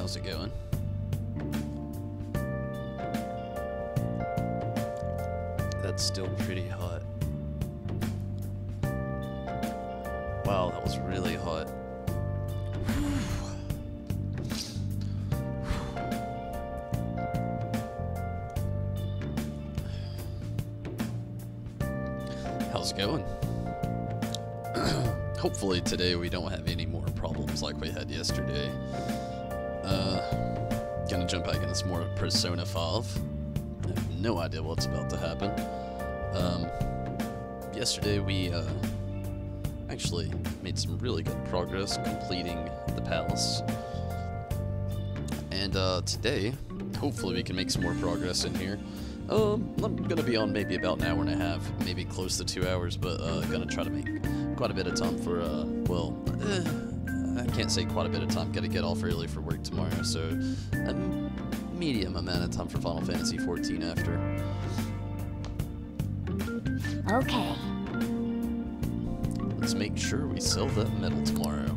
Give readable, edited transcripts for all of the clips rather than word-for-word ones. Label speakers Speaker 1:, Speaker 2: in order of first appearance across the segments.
Speaker 1: How's it going? That's still pretty hot. Wow, that was really hot. How's it going? Hopefully today we don't have any more problems like we had yesterday. Gonna jump back into some more Persona 5. I have no idea what's about to happen. Yesterday we actually made some really good progress completing the palace. And today, hopefully we can make some more progress in here. I'm gonna be on maybe about an hour and a half, maybe close to 2 hours, but gonna try to make quite a bit of time for, I can't say quite a bit of time, gotta get off early for work tomorrow, so a medium amount of time for Final Fantasy XIV after.
Speaker 2: Okay.
Speaker 1: Let's make sure we sell that medal tomorrow.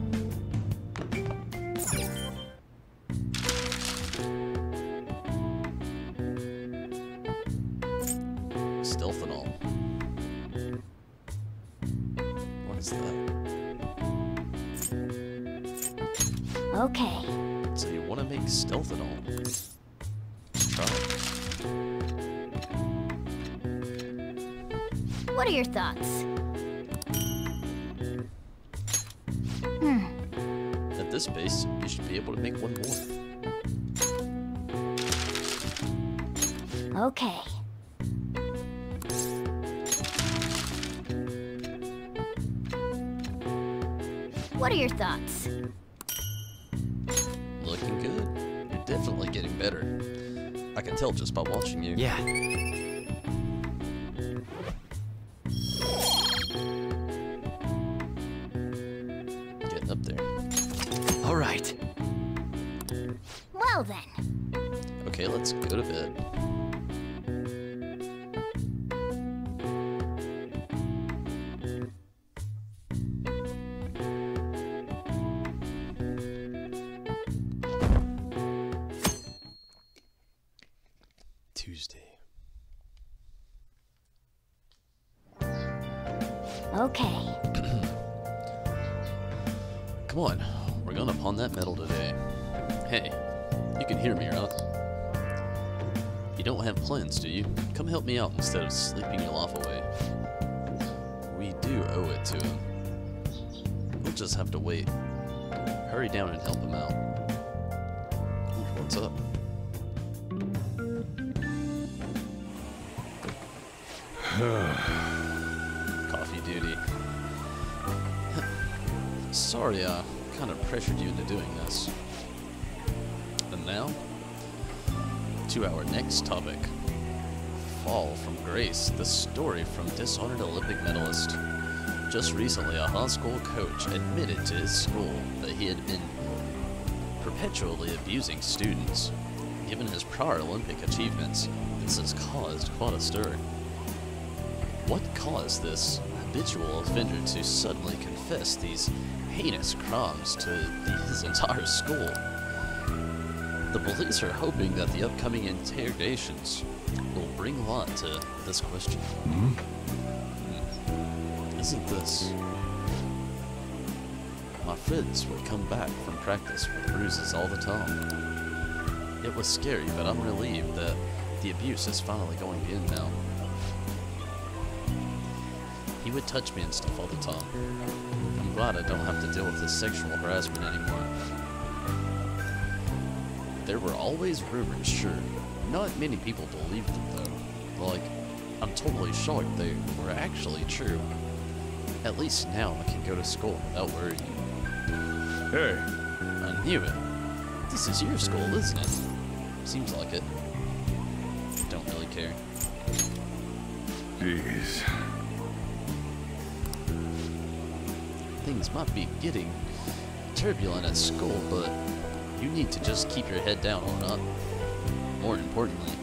Speaker 1: Stealth and all. What is that?
Speaker 2: Okay.
Speaker 1: So you want to make stealth and all? Let's try it.
Speaker 2: What are your thoughts?
Speaker 1: At this pace, you should be able to make one more.
Speaker 2: Okay. What are your thoughts?
Speaker 1: Looking good. You're definitely getting better. I can tell just by watching you.
Speaker 3: Yeah.
Speaker 1: Getting up there.
Speaker 3: All right.
Speaker 2: Well then.
Speaker 1: Okay, let's go to bed. Tuesday.
Speaker 2: Okay.
Speaker 1: Come on, we're gonna pawn that medal today. Hey, you can hear me, right? You don't have plans, do you? Come help me out instead of sleeping your life away. We do owe it to him. We'll just have to wait. Hurry down and help him out. What's up? Coffee duty. Sorry, I kind of pressured you into doing this. And now, to our next topic. Fall from Grace, the story from dishonored Olympic medalist. Just recently, a high school coach admitted to his school that he had been perpetually abusing students. Given his prior Olympic achievements, this has caused quite a stir. What caused this habitual offender to suddenly confess these heinous crimes to his entire school? The police are hoping that the upcoming interrogations will bring light to this question. Isn't this? My friends would come back from practice with bruises all the time. It was scary, but I'm relieved that the abuse is finally going to end now. He would touch me and stuff all the time. I'm glad I don't have to deal with this sexual harassment anymore. There were always rumors, sure. Not many people believed them, though. Like, I'm totally shocked they were actually true. At least now I can go to school without worrying.
Speaker 3: Hey.
Speaker 1: I knew it. This is your school, isn't it? Seems like it. Don't really care.
Speaker 3: Jeez.
Speaker 1: Things might be getting turbulent at school, but you need to just keep your head down, alright? More importantly,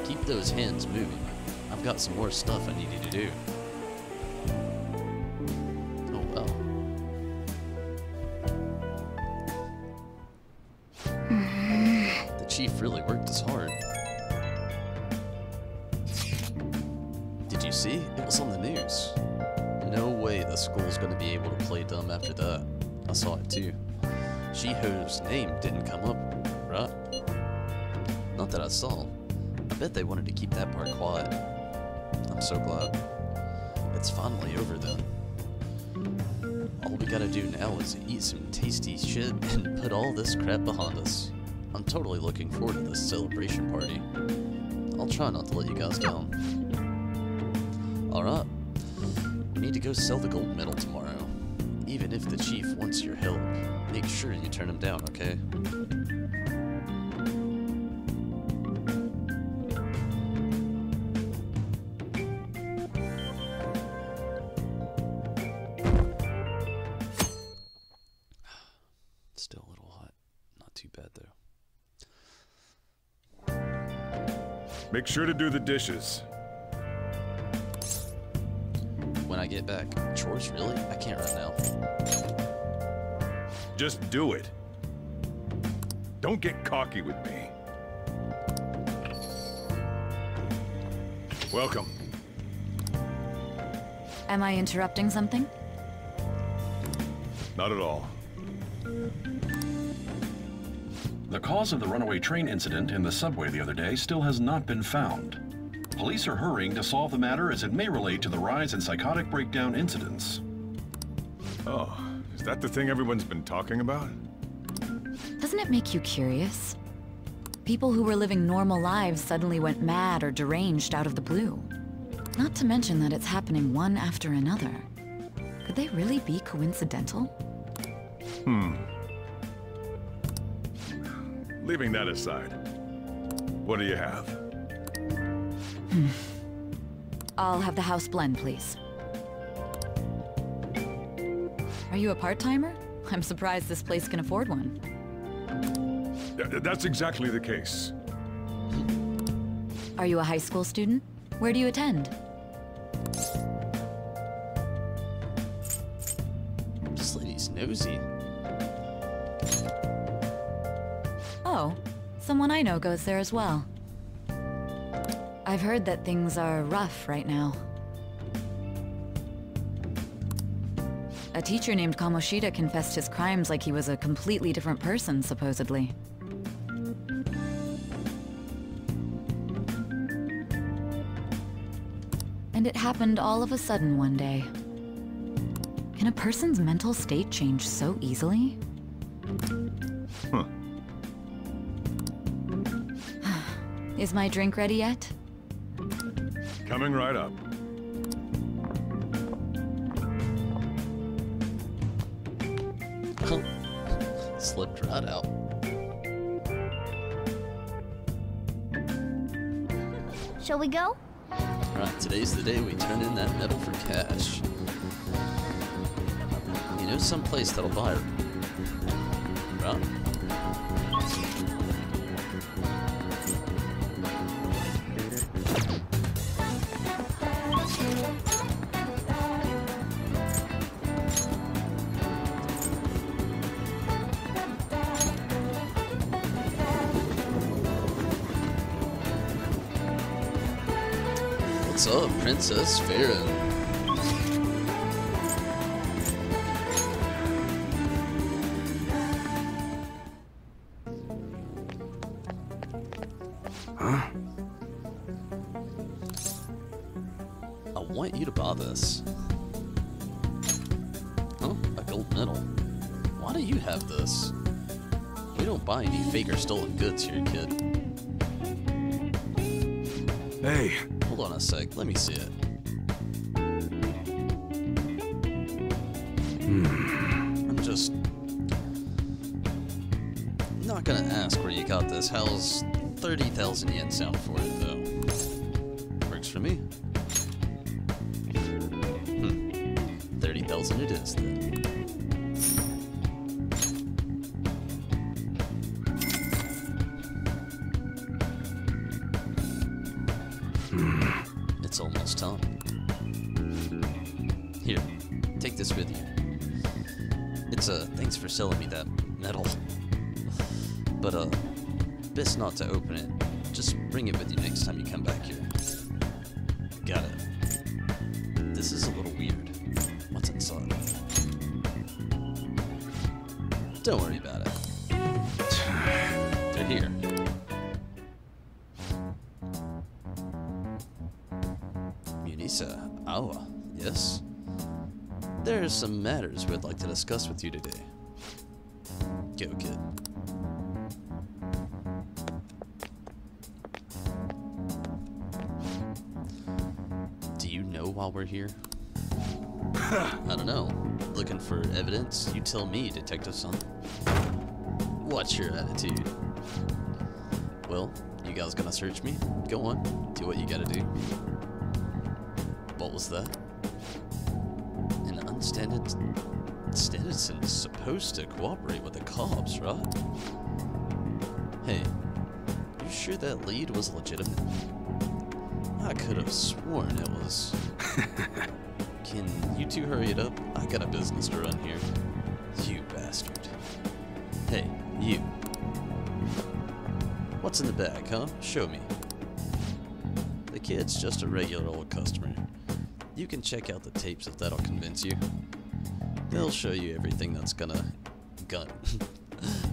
Speaker 1: keep those hands moving. I've got some more stuff I need you to do. Oh well. chief really worked as hard. Did you see? It was on the news. No way the school's gonna be able to play dumb after that. I saw it too. Shiho's name didn't come up, right? Not that I saw. I bet they wanted to keep that part quiet. I'm so glad. It's finally over then. All we gotta do now is eat some tasty shit and put all this crap behind us. I'm totally looking forward to this celebration party. I'll try not to let you guys down. Alright. We need to go sell the gold medal tomorrow. Even if the chief wants your help, make sure you turn him down, okay? Still a little hot. Not too bad, though.
Speaker 4: Make sure to do the dishes.
Speaker 1: When I get back. Chores, really? I can't right now.
Speaker 4: Just do it. Don't get cocky with me. Welcome.
Speaker 5: Am I interrupting something?
Speaker 4: Not at all.
Speaker 6: The cause of the runaway train incident in the subway the other day still has not been found. Police are hurrying to solve the matter as it may relate to the rise in psychotic breakdown incidents.
Speaker 4: Oh, is that the thing everyone's been talking about?
Speaker 5: Doesn't it make you curious? People who were living normal lives suddenly went mad or deranged out of the blue. Not to mention that it's happening one after another. Could they really be coincidental?
Speaker 4: Leaving that aside, what do you have?
Speaker 5: I'll have the house blend, please. Are you a part-timer? I'm surprised this place can afford one.
Speaker 4: That's exactly the case.
Speaker 5: Are you a high school student? Where do you attend?
Speaker 1: This lady's nosy.
Speaker 5: Oh, someone I know goes there as well. I've heard that things are rough right now. A teacher named Kamoshida confessed his crimes like he was a completely different person, supposedly. And it happened all of a sudden one day. Can a person's mental state change so easily?
Speaker 4: Huh.
Speaker 5: Is my drink ready yet?
Speaker 4: Coming right up.
Speaker 1: Slipped right out.
Speaker 2: Shall we go?
Speaker 1: Alright, today's the day we turn in that medal for cash. You know some place that'll buy it. Right? What's up, Princess Farron?
Speaker 3: Huh?
Speaker 1: I want you to buy this. Oh, a gold medal. Why do you have this? We don't buy any fake or stolen goods here, kid.
Speaker 3: Hey,
Speaker 1: Hold on a sec, let me see it. I'm just not gonna ask where you got this. How's 30,000 yen sound for it, though? Works for me. 30,000 it is, then. It's almost time. Here, take this with you. It's thanks for selling me that medal. But Best not to open it. Just bring it with you next time you come back here. Got it. This is a little weird. What's inside? Don't worry about it. They're here. Munisa Awa, yes? There are some matters we'd like to discuss with you today. Go, kid. Do you know why we're here? I don't know. Looking for evidence? You tell me, Detective Son. What's your attitude? Well, you guys gonna search me? Go on, do what you gotta do. What was that? An unstandard citizen's supposed to cooperate with the cops, right? Hey, you sure that lead was legitimate? I could have sworn it was. Can you two hurry it up? I got a business to run here. You bastard. Hey, you. What's in the bag, huh? Show me. The kid's just a regular old customer. You can check out the tapes if that'll convince you. They'll show you everything that's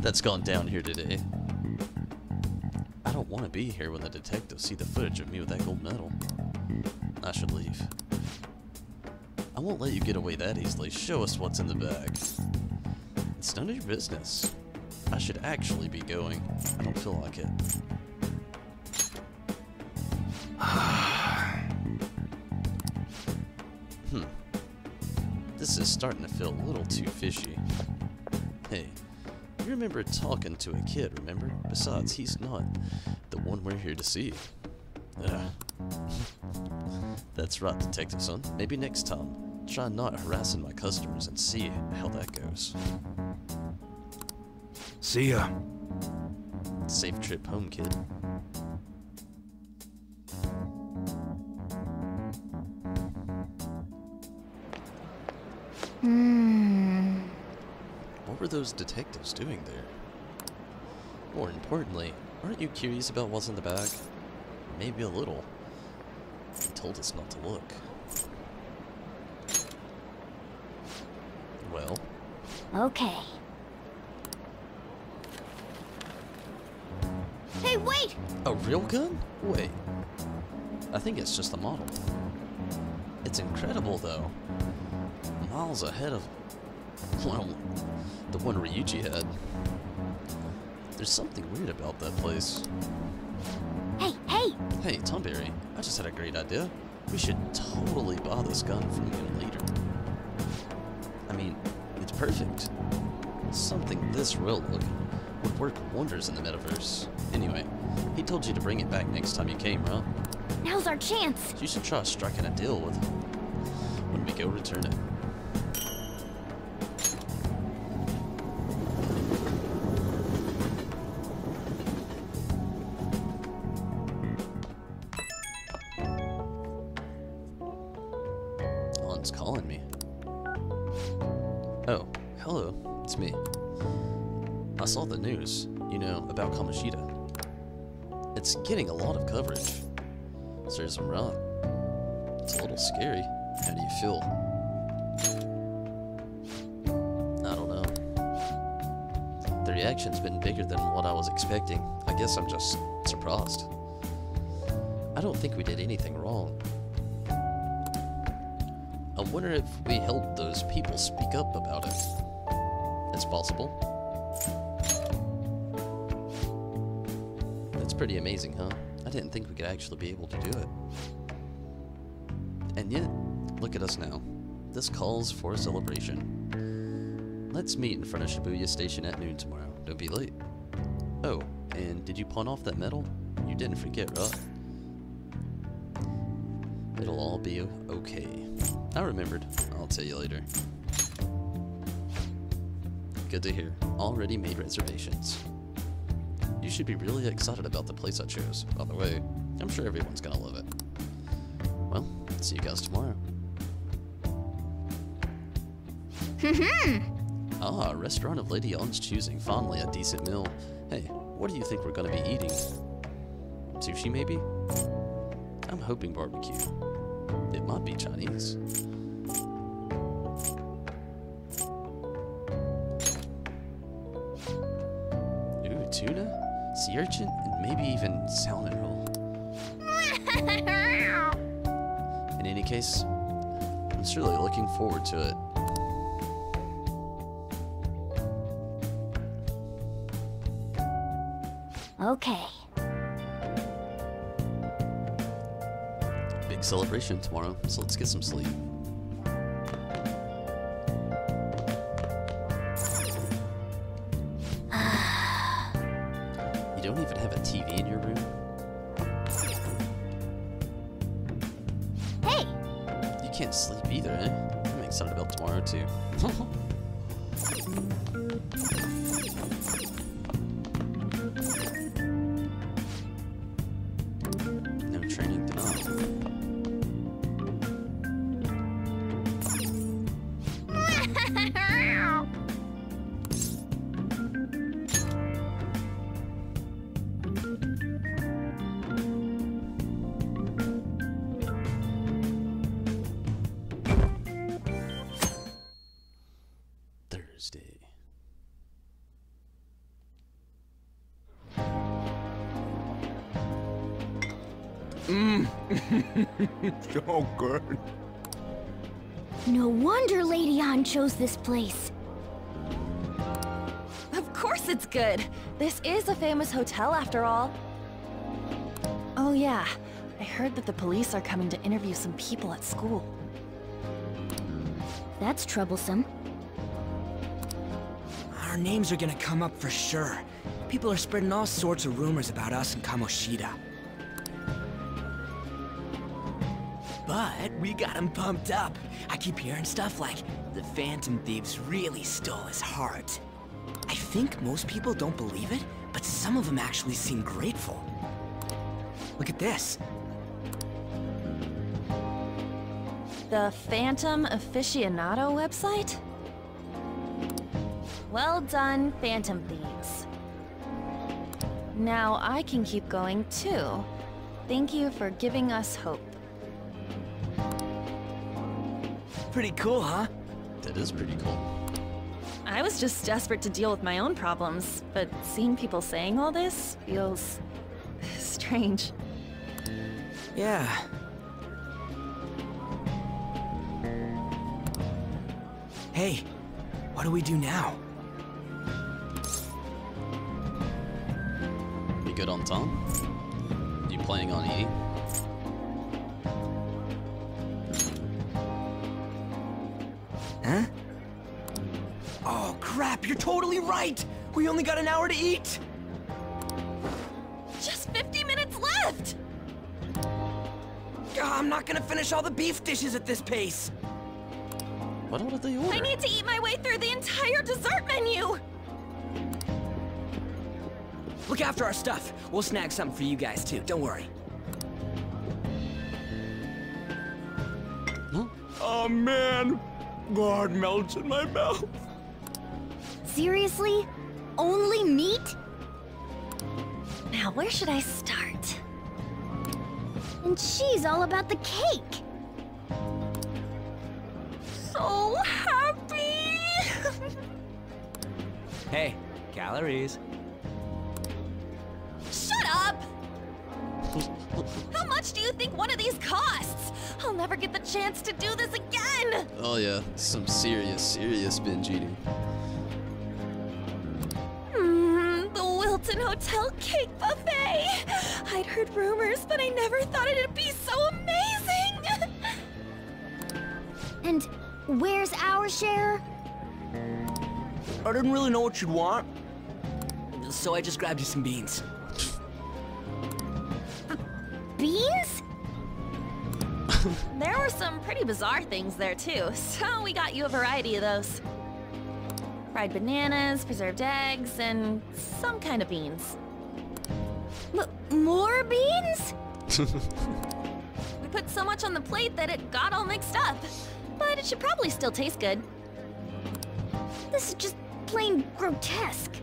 Speaker 1: that's gone down here today. I don't want to be here when the detectives see the footage of me with that gold medal. I should leave. I won't let you get away that easily. Show us what's in the bag. It's none of your business. I should actually be going. I don't feel like it. This is starting to feel a little too fishy. Hey, you remember talking to a kid, remember? Besides, he's not the one we're here to see. That's right, Detective Son. Maybe next time, try not harassing my customers and see how that goes.
Speaker 3: See ya.
Speaker 1: Safe trip home, kid. What were those detectives doing there? More importantly, aren't you curious about what's in the bag? Maybe a little. They told us not to look. Well?
Speaker 2: Okay. Hey, wait!
Speaker 1: A real gun? Wait. I think it's just a model. It's incredible, though. Miles ahead of, well, the one Ryuji had. There's something weird about that place.
Speaker 2: Hey, hey!
Speaker 1: Hey, Tomberry, I just had a great idea. We should totally buy this gun from him later. I mean, it's perfect. Something this real looking would work wonders in the metaverse. Anyway, he told you to bring it back next time you came, right?
Speaker 2: Now's our chance!
Speaker 1: You should try striking a deal with him when we go return it. On's calling me. Oh, hello, it's me. I saw the news, you know, about Kamoshida. It's getting a lot of coverage. Serves him right. It's a little scary. How do you feel? I don't know. The reaction's been bigger than what I was expecting. I guess I'm just surprised. I don't think we did anything wrong. I wonder if we helped those people speak up about it. It's possible. That's pretty amazing, huh? I didn't think we could actually be able to do it. And yet, look at us now. This calls for a celebration. Let's meet in front of Shibuya Station at noon tomorrow. Don't be late. Oh, and did you pawn off that medal? You didn't forget, right? It'll all be okay. I remembered. I'll tell you later. Good to hear. Already made reservations. You should be really excited about the place I chose. By the way, I'm sure everyone's gonna love it. Well, see you guys tomorrow. Ah, restaurant of Lady On's choosing. Finally, a decent meal. Hey, What do you think we're gonna be eating? Sushi, maybe? I'm hoping barbecue. It might be Chinese. Ooh, tuna, sea urchin, and maybe even salmon roll. In any case, I'm surely looking forward to it.
Speaker 2: Okay.
Speaker 1: Big celebration tomorrow, so let's get some sleep. You don't even have a TV in your room?
Speaker 2: Hey!
Speaker 1: You can't sleep either, eh? I'm excited about tomorrow, too. No training denied. Thursday.
Speaker 3: So good.
Speaker 2: No wonder Lady Ann chose this place.
Speaker 7: Of course it's good. This is a famous hotel after all. Oh yeah, I heard that the police are coming to interview some people at school.
Speaker 2: That's troublesome.
Speaker 8: Our names are gonna come up for sure. People are spreading all sorts of rumors about us and Kamoshida. But we got him pumped up. I keep hearing stuff like, the Phantom Thieves really stole his heart. I think most people don't believe it, but some of them actually seem grateful. Look at this.
Speaker 7: The Phantom Aficionado website? Well done, Phantom Thieves. Now I can keep going too. Thank you for giving us hope.
Speaker 8: Pretty cool, huh?
Speaker 1: That is pretty cool.
Speaker 7: I was just desperate to deal with my own problems, but seeing people saying all this feels strange.
Speaker 8: Yeah. Hey, what do we do now?
Speaker 1: You good on Tom? You playing on E?
Speaker 8: Huh? Oh crap, you're totally right! We only got an hour to eat!
Speaker 7: Just 50 minutes left!
Speaker 8: I'm not gonna finish all the beef dishes at this pace!
Speaker 1: What ordered they order?
Speaker 7: I need to eat my way through the entire dessert menu!
Speaker 8: Look after our stuff. We'll snag something for you guys too, don't worry.
Speaker 1: Huh?
Speaker 3: Oh man, blood melts in my mouth.
Speaker 2: Seriously? Only meat?
Speaker 7: Now, where should I start?
Speaker 2: And she's all about the cake.
Speaker 7: So happy!
Speaker 8: Hey, calories.
Speaker 7: Shut up! How much do you think one of these costs? I'll never get the chance to do this again!
Speaker 1: Oh yeah, some serious binge eating.
Speaker 7: The Wilton Hotel Cake Buffet! I'd heard rumors, but I never thought it'd be so amazing!
Speaker 2: And where's our share?
Speaker 8: I didn't really know what you'd want, so I just grabbed you some beans.
Speaker 2: Beans?
Speaker 7: There were some pretty bizarre things there too, so we got you a variety of those. Fried bananas, preserved eggs, and some kind of beans.
Speaker 2: More beans?
Speaker 7: We put so much on the plate that it got all mixed up, but it should probably still taste good.
Speaker 2: This is just plain grotesque.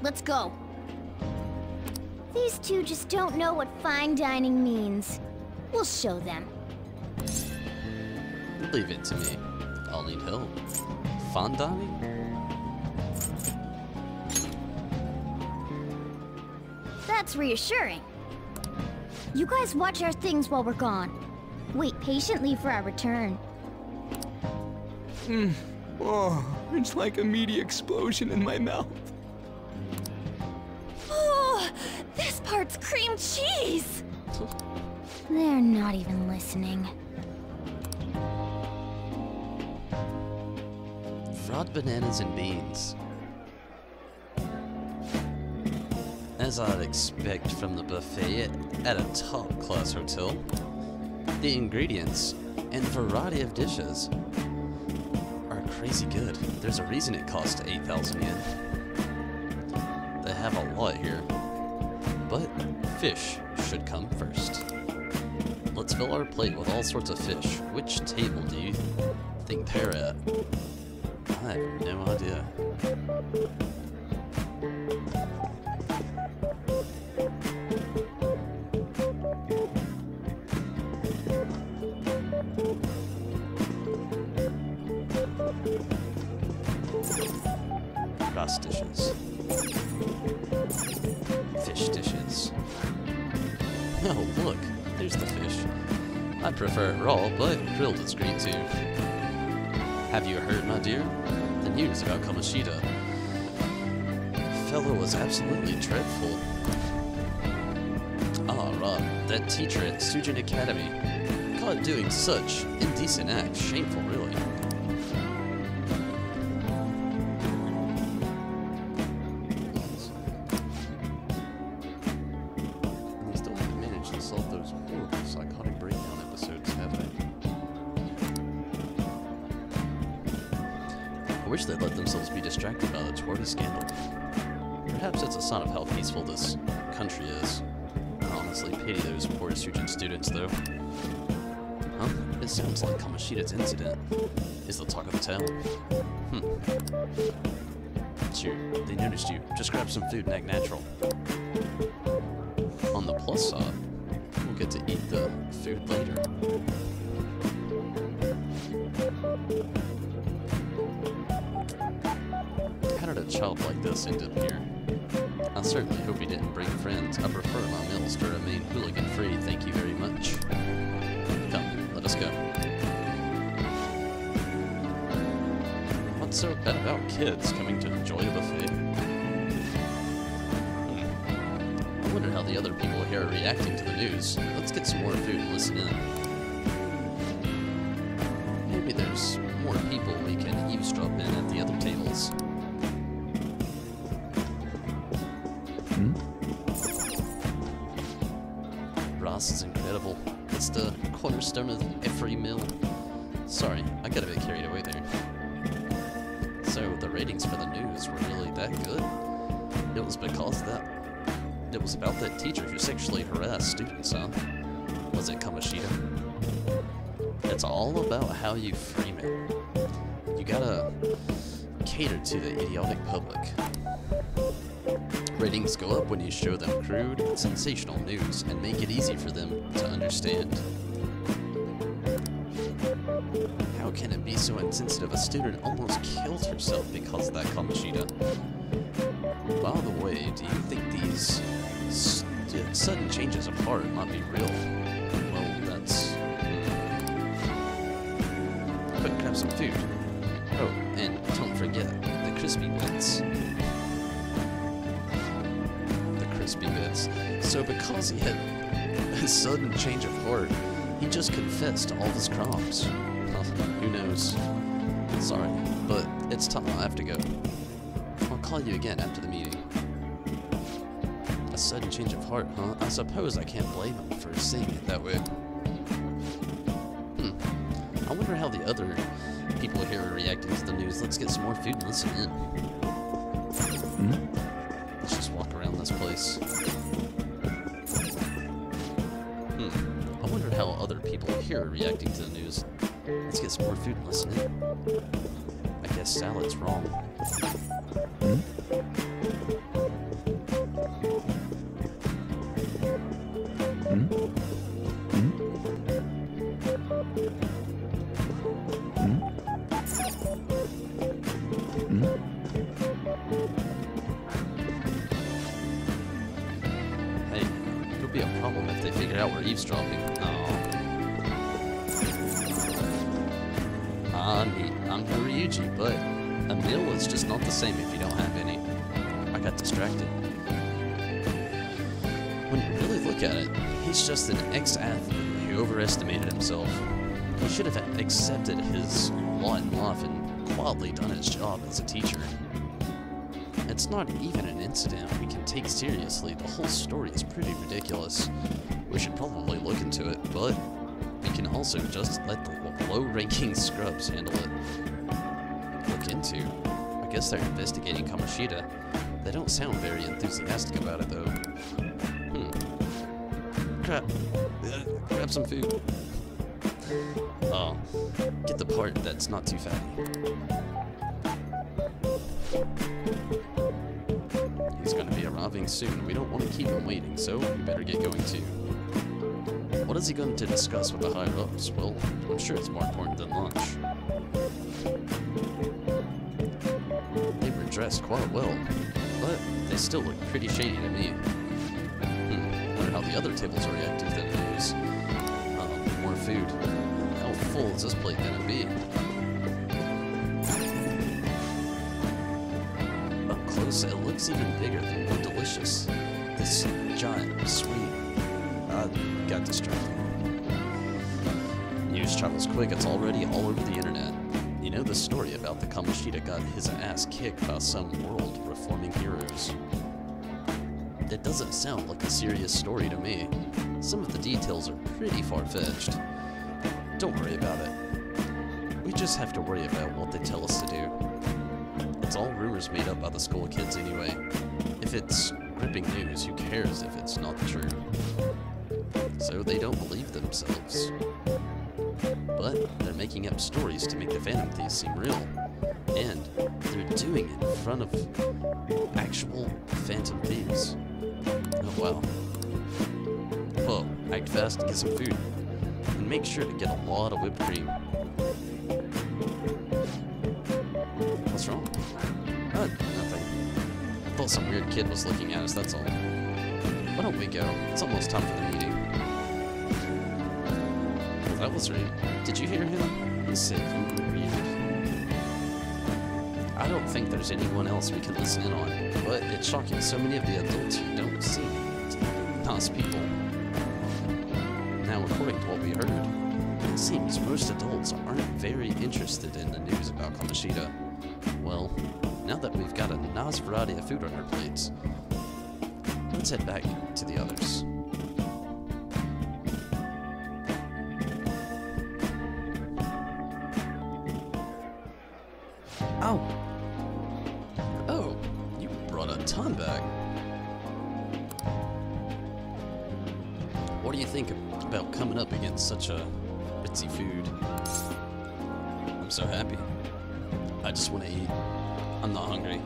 Speaker 2: let's go. These two just don't know what fine dining means. We'll show them.
Speaker 1: Leave it to me. I'll need help. Fine dining?
Speaker 2: That's reassuring. You guys watch our things while we're gone. Wait patiently for our return.
Speaker 3: Oh, it's like a meaty explosion in my mouth.
Speaker 7: Oh, this part's cream cheese!
Speaker 2: They're not even listening.
Speaker 1: Fried bananas and beans. As I'd expect from the buffet at a top-class hotel, the ingredients and variety of dishes are crazy good. There's a reason it costs 8,000 yen. They have a lot here, but fish should come first. Let's fill our plate with all sorts of fish. Which table do you think they're at? I have no idea. Rice dishes. Fish dishes. Oh, look, there's the fish. I prefer it raw, but grilled is great too. Have you heard, my dear? The news about Kamoshida. Fellow was absolutely dreadful. Ah, right, that teacher at Sujin Academy. Caught doing such indecent acts. Shameful, really. They still haven't managed to solve those horrible psychotic breakdown episodes, have they? I wish they'd let themselves be distracted by the Twardy scandal. Perhaps it's a sign of how peaceful this country is. I honestly pity those poor Sujin students, though. Huh? It sounds like Kamoshida's incident is the talk of the town. Sure, they noticed you. Just grab some food and act natural. On the plus side, we'll get to eat the food later. How did a child like this end up here? I certainly hope he didn't bring friends. I prefer my meals to remain hooligan-free, thank you very much. Come, let us go. What's so bad about kids coming to enjoy a buffet? I wonder how the other people here are reacting to the news. Let's get some more food and listen in. Maybe there's more people we can eavesdrop in at the other tables. Rice is incredible. It's the cornerstone of every meal. Sorry, I got a bit carried away there. So the ratings for the news were really that good? It was because it was about that teacher who sexually harassed students, huh? Was it Kamoshida? It's all about how you frame it. You gotta cater to the idiotic public. Ratings go up when you show them crude, sensational news and make it easy for them to understand. How can it be so insensitive? A student almost killed herself because of that Kamoshida. By the way, do you think these sudden changes of heart might be real? Well, that's... But grab some food. Oh, and don't forget, the crispy bits. Crispy bits. So because he had a sudden change of heart, he just confessed all of his crimes. Well, who knows? Sorry, but it's time. I have to go. I'll call you again after the meeting. A sudden change of heart, huh? I suppose I can't blame him for saying it that way. I wonder how the other people here are reacting to the news. Let's get some more food and listen in. Let's just walk around this place. I wonder how other people here are reacting to the news. Let's get some more food and listen in. I guess salad's wrong. be a problem if they figure out we're eavesdropping. I'm Ryuji, but a meal is just not the same if you don't have any. I got distracted. When you really look at it, he's just an ex-athlete who overestimated himself. He should have accepted his lot in life and quietly done his job as a teacher. It's not even an incident we can take seriously. The whole story is pretty ridiculous. We should probably look into it, but we can also just let the low-ranking scrubs handle it. Look into? I guess they're investigating Kamoshida. They don't sound very enthusiastic about it, though. Crap. Grab some food. Oh, get the part that's not too fatty. He's gonna be arriving soon. We don't want to keep him waiting, so we better get going too. What is he going to discuss with the higher-ups? Well, I'm sure it's more important than lunch. They were dressed quite well, but they still look pretty shady to me. Wonder how the other tables will react to the news. More food. How full is this plate gonna be? Up close, it looks even bigger and more delicious. This giant sweet. I got distracted. News travels quick, it's already all over the internet. You know the story about the Kamoshida got his ass kicked by some world-reforming heroes. That doesn't sound like a serious story to me. Some of the details are pretty far-fetched. Don't worry about it. We just have to worry about what they tell us to do. It's all rumors made up by the school kids anyway. If it's gripping news, who cares if it's not true? So they don't believe themselves. But they're making up stories to make the Phantom Thieves seem real. And they're doing it in front of actual Phantom Thieves. Oh wow. Whoa, act fast and get some food. And make sure to get a lot of whipped cream. What's wrong? Nothing. I thought some weird kid was looking at us, that's all. Why don't we go? It's almost time for the meeting. That was rude. Did you hear him? He said you were weird. I don't think there's anyone else we can listen in on, but it's shocking so many of the adults here don't seem nice people. Now, according to what we heard, it seems most adults aren't very interested in the news about Kamoshida. Well, now that we've got a nice variety of food on our plates, let's head back to the others. Oh, you brought a ton back. What do you think about coming up against such a ritzy food? I'm so happy. I just want to eat. I'm not hungry.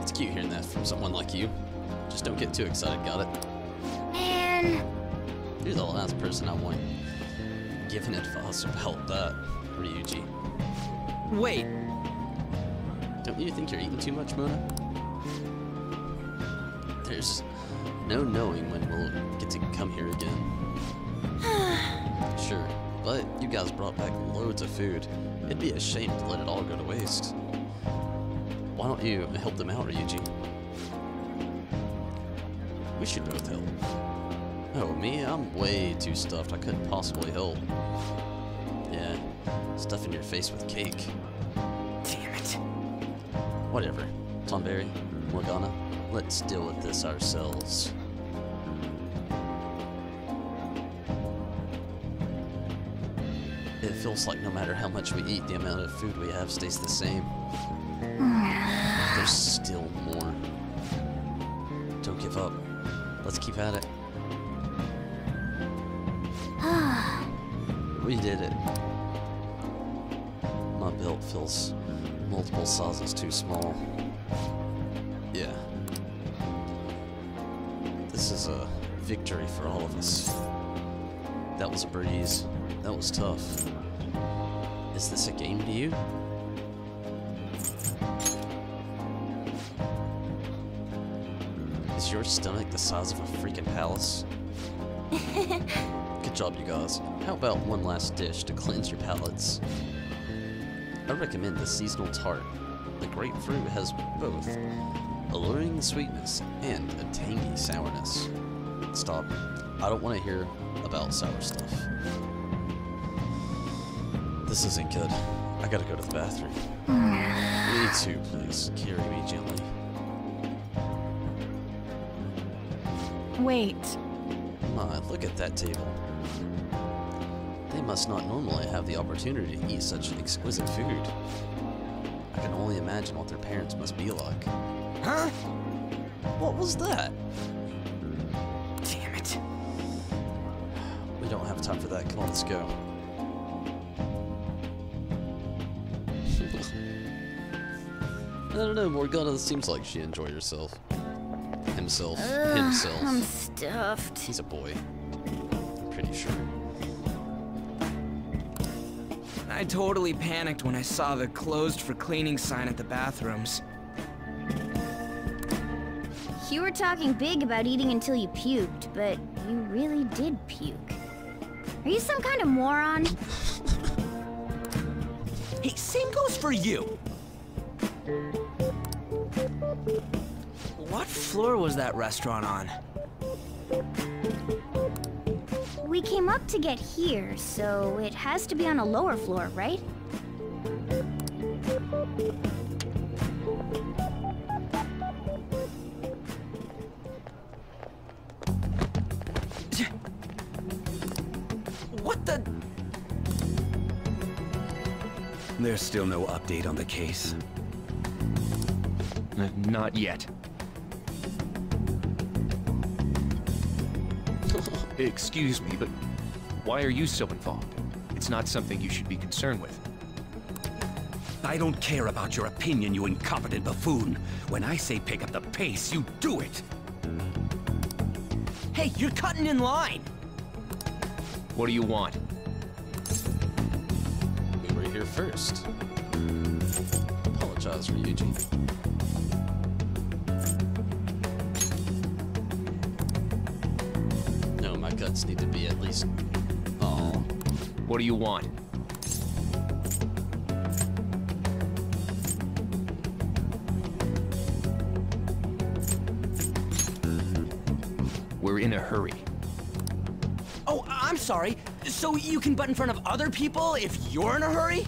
Speaker 1: It's cute hearing that from someone like you. Just don't get too excited, got it?
Speaker 2: Man.
Speaker 1: You're the last person I want giving advice about that, Ryuji.
Speaker 8: Wait.
Speaker 1: Don't you think you're eating too much, Mona? There's no knowing when we'll get to come here again. Sure, but you guys brought back loads of food. It'd be a shame to let it all go to waste. Why don't you help them out, Ryuji? We should both help. Oh, me? I'm way too stuffed. I couldn't possibly help. Yeah, stuffing your face with cake.
Speaker 8: Damn it.
Speaker 1: Whatever. Tonberry, Morgana, let's deal with this ourselves. It feels like no matter how much we eat, the amount of food we have stays the same. There's still more. Don't give up. Let's keep at it. We did it. My belt feels multiple sizes too small. Yeah. This is a victory for all of us. That was a breeze. That was tough. Is this a game to you? Is your stomach the size of a freaking palace? Good job, you guys. How about one last dish to cleanse your palates? I recommend the seasonal tart. The grapefruit has both alluring sweetness and a tangy sourness. Stop. I don't want to hear about sour stuff. This isn't good. I gotta go to the bathroom. Me too, please. Carry me gently.
Speaker 7: Wait.
Speaker 1: My, look at that table. They must not normally have the opportunity to eat such exquisite food. I can only imagine what their parents must be like. Huh? What was that?
Speaker 8: Damn it.
Speaker 1: We don't have time for that. Come on, let's go. I don't know, Morgana seems like she enjoyed herself. Himself.
Speaker 2: I'm stuffed.
Speaker 1: He's a boy. I'm pretty sure.
Speaker 8: I totally panicked when I saw the closed for cleaning sign at the bathrooms.
Speaker 2: You were talking big about eating until you puked, but you really did puke. Are you some kind of moron?
Speaker 8: Hey, same goes for you. What floor was that restaurant on?
Speaker 2: We came up to get here, so it has to be on a lower floor, right?
Speaker 8: What the?
Speaker 9: There's still no update on the case.
Speaker 10: Not yet. Excuse me, but why are you so involved? It's not something you should be concerned with.
Speaker 9: I don't care about your opinion, you incompetent buffoon. When I say pick up the pace, you do it.
Speaker 8: Hey, you're cutting in line.
Speaker 10: What do you want?
Speaker 1: We were here first. Apologize, Ryuji. No, my guts need to be at least... Oh.
Speaker 10: What do you want? We're in a hurry.
Speaker 8: Oh, I'm sorry. So you can butt in front of other people if you're in a hurry?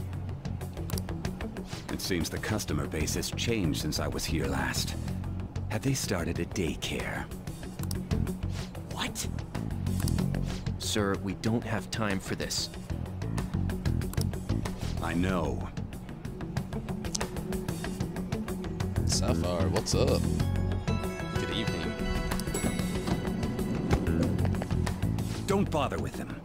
Speaker 9: It seems the customer base has changed since I was here last. Have they started a daycare?
Speaker 8: What?
Speaker 10: Sir, we don't have time for this.
Speaker 9: I know.
Speaker 1: Sapphire, what's up? Good evening.
Speaker 9: Don't bother with them.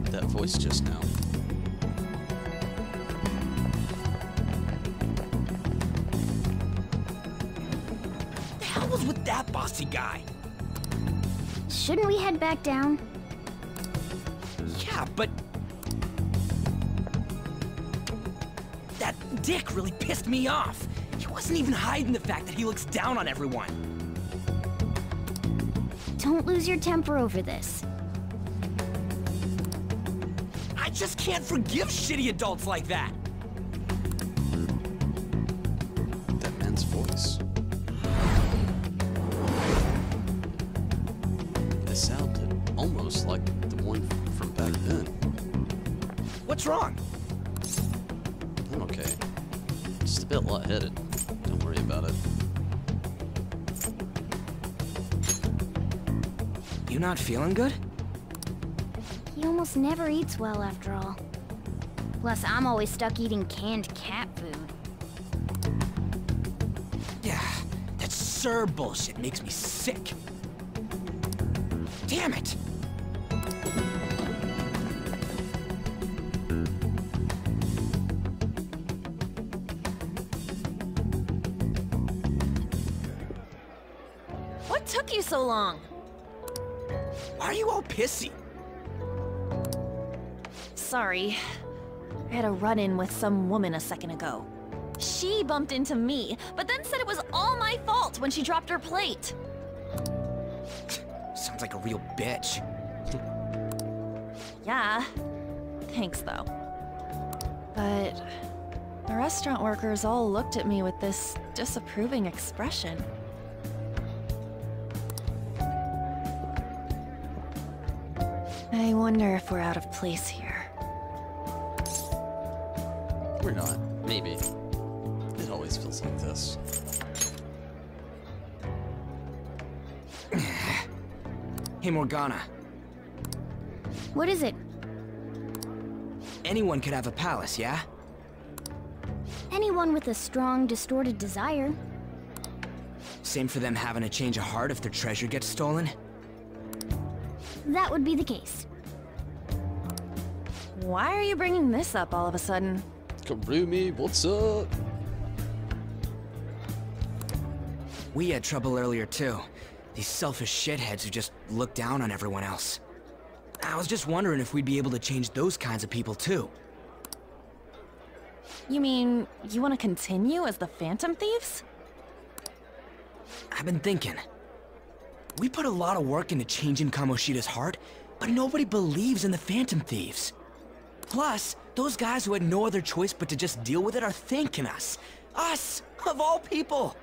Speaker 1: That voice just now.
Speaker 8: The hell was with that bossy guy?
Speaker 2: Shouldn't we head back down?
Speaker 8: Yeah, but... that dick really pissed me off. He wasn't even hiding the fact that he looks down on everyone.
Speaker 2: Don't lose your temper over this.
Speaker 8: I just can't forgive shitty adults like that.
Speaker 1: That man's voice. It sounded almost like the one from back then.
Speaker 8: What's wrong?
Speaker 1: I'm okay. Just a bit lightheaded. Don't worry about it.
Speaker 8: You not feeling good?
Speaker 2: He almost never eats well after all. Plus, I'm always stuck eating canned cat food.
Speaker 8: Yeah, that Sir bullshit makes me sick. Damn it!
Speaker 7: What took you so long?
Speaker 8: Why are you all pissy?
Speaker 7: Sorry. I had a run-in with some woman a second ago. She bumped into me, but then said it was all my fault when she dropped her plate.
Speaker 8: Sounds like a real bitch.
Speaker 7: Yeah. Thanks, though. But the restaurant workers all looked at me with this disapproving expression. I wonder if we're out of place here.
Speaker 1: We're not. Maybe. It always feels like this.
Speaker 8: Hey, Morgana.
Speaker 2: What is it?
Speaker 8: Anyone could have a palace, yeah?
Speaker 2: Anyone with a strong, distorted desire.
Speaker 8: Same for them having a change of heart if their treasure gets stolen?
Speaker 2: That would be the case.
Speaker 7: Why are you bringing this up all of a sudden?
Speaker 1: Karumi, what's up?
Speaker 8: We had trouble earlier too. These selfish shitheads who just look down on everyone else. I was just wondering if we'd be able to change those kinds of people too.
Speaker 7: You mean, you want to continue as the Phantom Thieves?
Speaker 8: I've been thinking. We put a lot of work into changing Kamoshida's heart, but nobody believes in the Phantom Thieves. Plus, those guys who had no other choice but to just deal with it are thanking us. Us, of all people!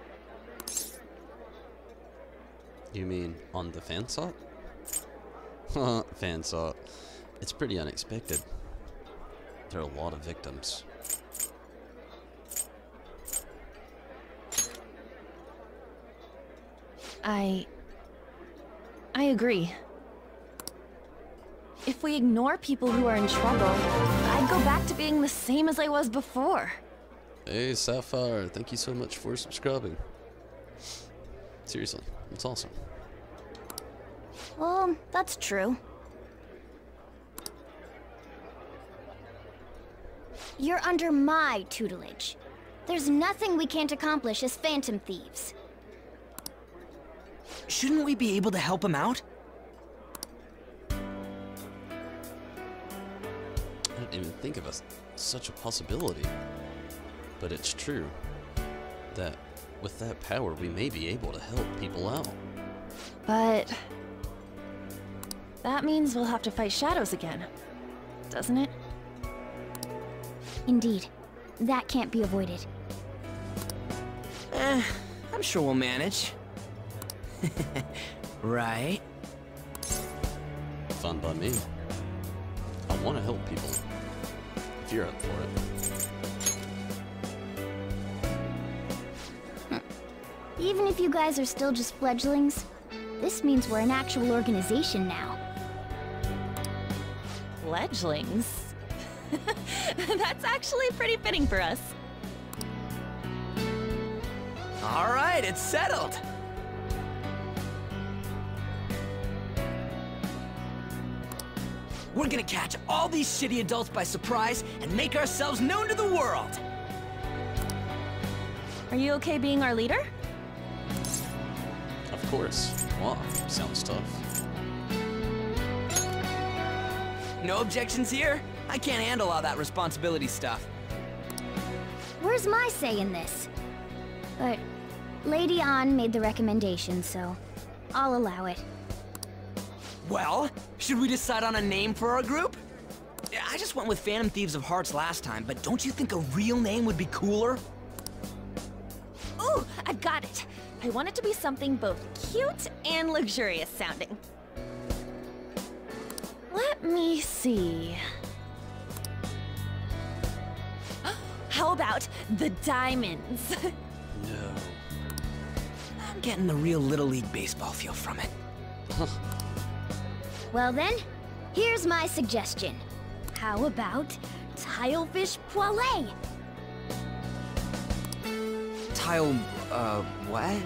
Speaker 1: You mean on the fansot? Fansot. It's pretty unexpected. There are a lot of victims.
Speaker 7: I agree. If we ignore people who are in trouble, I'd go back to being the same as I was before.
Speaker 1: Hey, Sapphire, thank you so much for subscribing. Seriously, it's awesome.
Speaker 2: Well, that's true. You're under my tutelage. There's nothing we can't accomplish as Phantom Thieves.
Speaker 8: Shouldn't we be able to help him out?
Speaker 1: I didn't even think of such a possibility. But it's true that with that power, we may be able to help people out.
Speaker 7: But that means we'll have to fight shadows again, doesn't it?
Speaker 2: Indeed. That can't be avoided.
Speaker 8: I'm sure we'll manage. Right?
Speaker 1: Fun by me. I want to help people. If you're up for it.
Speaker 2: Even if you guys are still just fledglings, this means we're an actual organization now.
Speaker 7: Fledglings? That's actually pretty fitting for us.
Speaker 8: All right, it's settled. We're gonna catch all these shitty adults by surprise and make ourselves known to the world.
Speaker 7: Are you okay being our leader?
Speaker 1: Of course. Wow, sounds tough.
Speaker 8: No objections here? I can't handle all that responsibility stuff.
Speaker 2: Where's my say in this? But Lady An made the recommendation, so I'll allow it.
Speaker 8: Well, should we decide on a name for our group? I just went with Phantom Thieves of Hearts last time, but don't you think a real name would be cooler?
Speaker 7: Ooh, I've got it. I want it to be something both cute and luxurious sounding. Let me see. How about the Diamonds?
Speaker 1: No.
Speaker 8: I'm getting the real Little League Baseball feel from it.
Speaker 2: Well then, here's my suggestion. How about Tilefish Poêlée?
Speaker 8: What?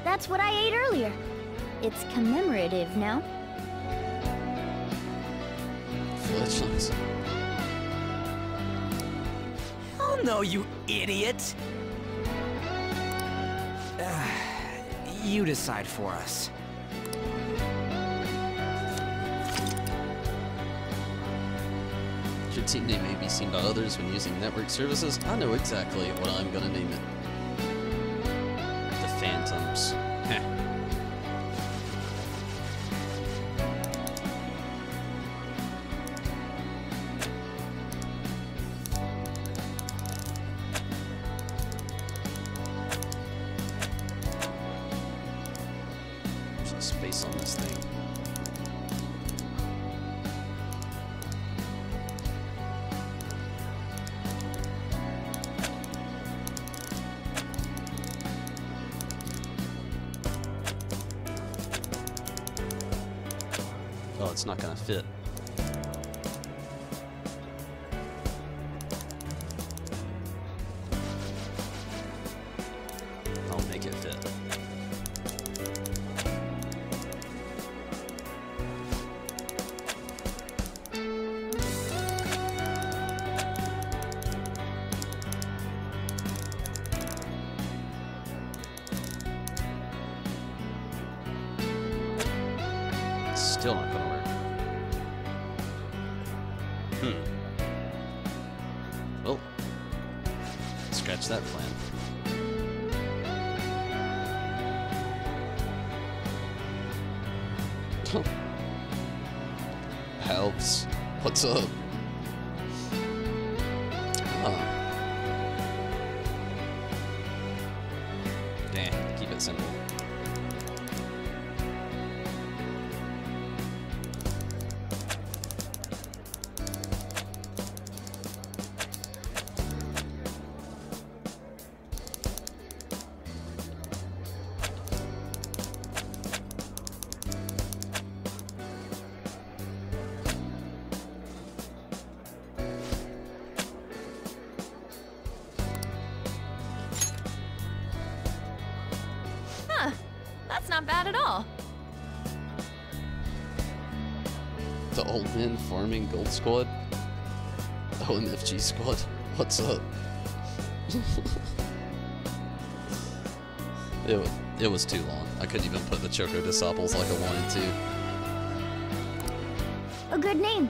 Speaker 2: That's what I ate earlier. It's commemorative now.
Speaker 1: Fletchlings.
Speaker 8: Oh no, you idiot! You decide for us.
Speaker 1: Should The team name may be seen by others when using network services. I know exactly what I'm gonna name it. The Phantoms. Heh. There's space on this thing. Oh, it's not gonna fit. I'll make it fit. Still not gonna work. Well, scratch that plan. Helps. What's up? Damn, keep it simple.
Speaker 7: That's not bad at all.
Speaker 1: The Old Men Farming Gold Squad? OMFG Squad? What's up? It was too long. I couldn't even put the Choco Disciples like I wanted to.
Speaker 2: A good name.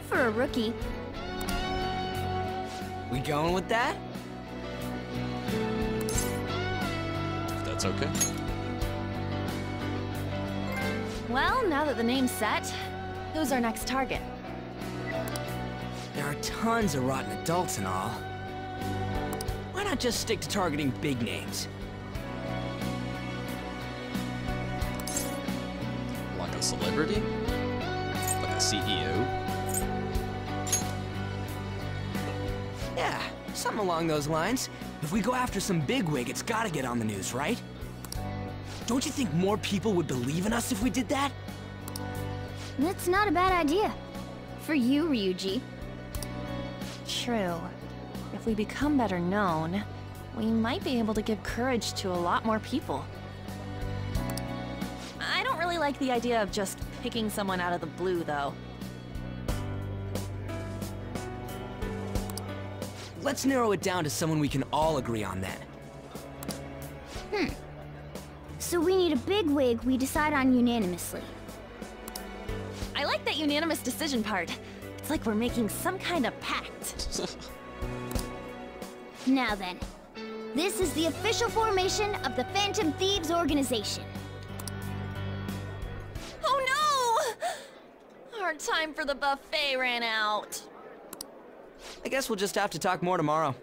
Speaker 2: For a rookie.
Speaker 8: We going with that?
Speaker 1: If that's okay.
Speaker 7: Well, now that the name's set, who's our next target?
Speaker 8: There are tons of rotten adults and all. Why not just stick to targeting big names?
Speaker 1: Like a celebrity? Like a CEO?
Speaker 8: Yeah, something along those lines. If we go after some bigwig, it's gotta get on the news, right? Don't you think more people would believe in us if we did that?
Speaker 2: That's not a bad idea. For you, Ryuji.
Speaker 7: True. If we become better known, we might be able to give courage to a lot more people. I don't really like the idea of just picking someone out of the blue, though.
Speaker 8: Let's narrow it down to someone we can all agree on then.
Speaker 2: So we need a bigwig we decide on unanimously.
Speaker 7: I like that unanimous decision part. It's like we're making some kind of pact.
Speaker 2: Now then, this is the official formation of the Phantom Thieves organization.
Speaker 7: Oh no! Our time for the buffet ran out.
Speaker 8: I guess we'll just have to talk more tomorrow.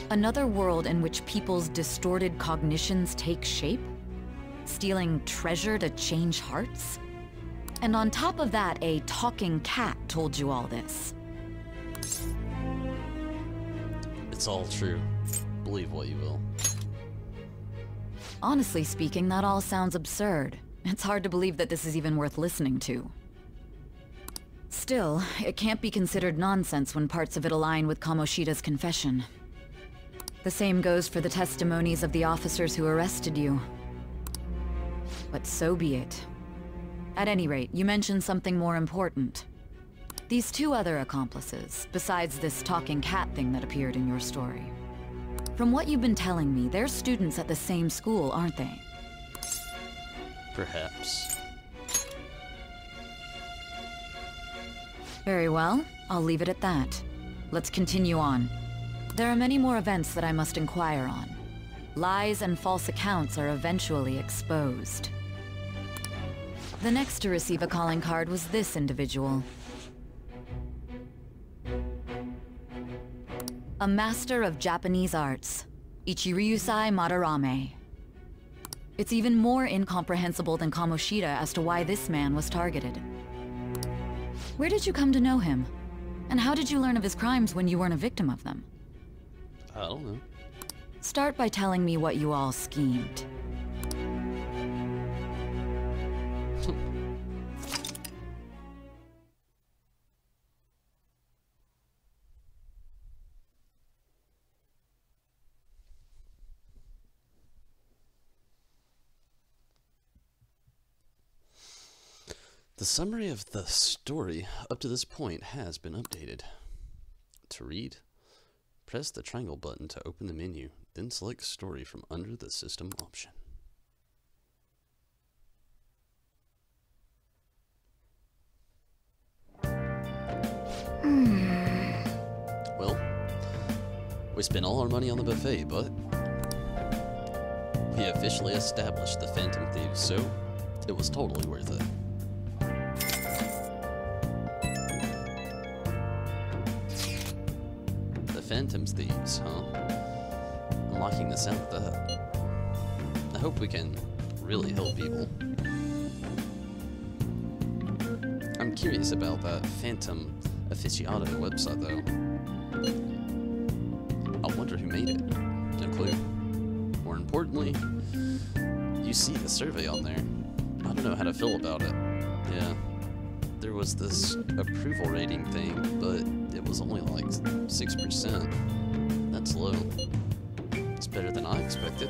Speaker 5: Another world in which people's distorted cognitions take shape? Stealing treasure to change hearts? And on top of that, a talking cat told you all this.
Speaker 1: It's all true. Believe what you will.
Speaker 5: Honestly speaking, that all sounds absurd. It's hard to believe that this is even worth listening to. Still, it can't be considered nonsense when parts of it align with Kamoshida's confession. The same goes for the testimonies of the officers who arrested you. But so be it. At any rate, you mentioned something more important. These two other accomplices, besides this talking cat thing that appeared in your story. From what you've been telling me, they're students at the same school, aren't they?
Speaker 1: Perhaps.
Speaker 5: Very well. I'll leave it at that. Let's continue on. There are many more events that I must inquire on. Lies and false accounts are eventually exposed. The next to receive a calling card was this individual. A master of Japanese arts, Ichiryusai Madarame. It's even more incomprehensible than Kamoshida as to why this man was targeted. Where did you come to know him? And how did you learn of his crimes when you weren't a victim of them?
Speaker 1: I don't know.
Speaker 5: Start by telling me what you all schemed.
Speaker 1: The summary of the story up to this point has been updated. To read, press the triangle button to open the menu, then select Story from under the System option. Well, we spent all our money on the buffet, but we officially established the Phantom Thieves, so it was totally worth it. Phantom Thieves, huh? I'm liking the sound of that. I hope we can really help people. I'm curious about that Phantom Aficionado website, though. I wonder who made it. No clue. More importantly, you see the survey on there. I don't know how to feel about it. Yeah. There was this approval rating thing, but it was only like 6%. That's low. It's better than I expected.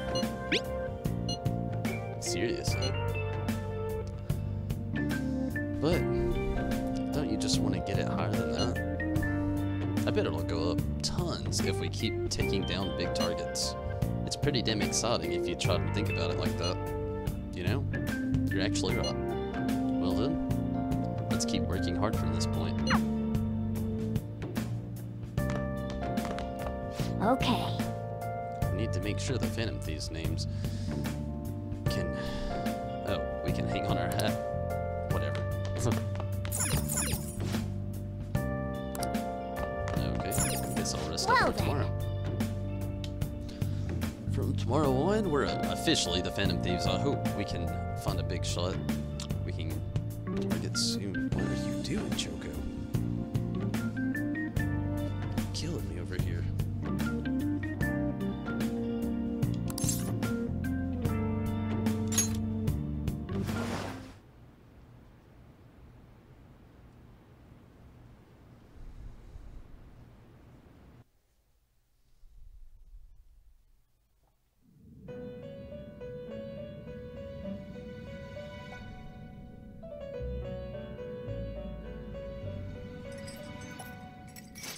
Speaker 1: Seriously. But don't you just want to get it higher than that? I bet it'll go up tons if we keep taking down big targets. It's pretty damn exciting if you try to think about it like that. You know? You're actually right. Well then, let's keep working hard from this point.
Speaker 2: Okay.
Speaker 1: We need to make sure the Phantom Thieves' names can... Oh, we can hang on our hat. Whatever. Okay, I guess I'll rest up for tomorrow. From tomorrow on, we're officially the Phantom Thieves. I hope we can find a big shot. We can target soon. What are you doing, Choco? Killing me over here.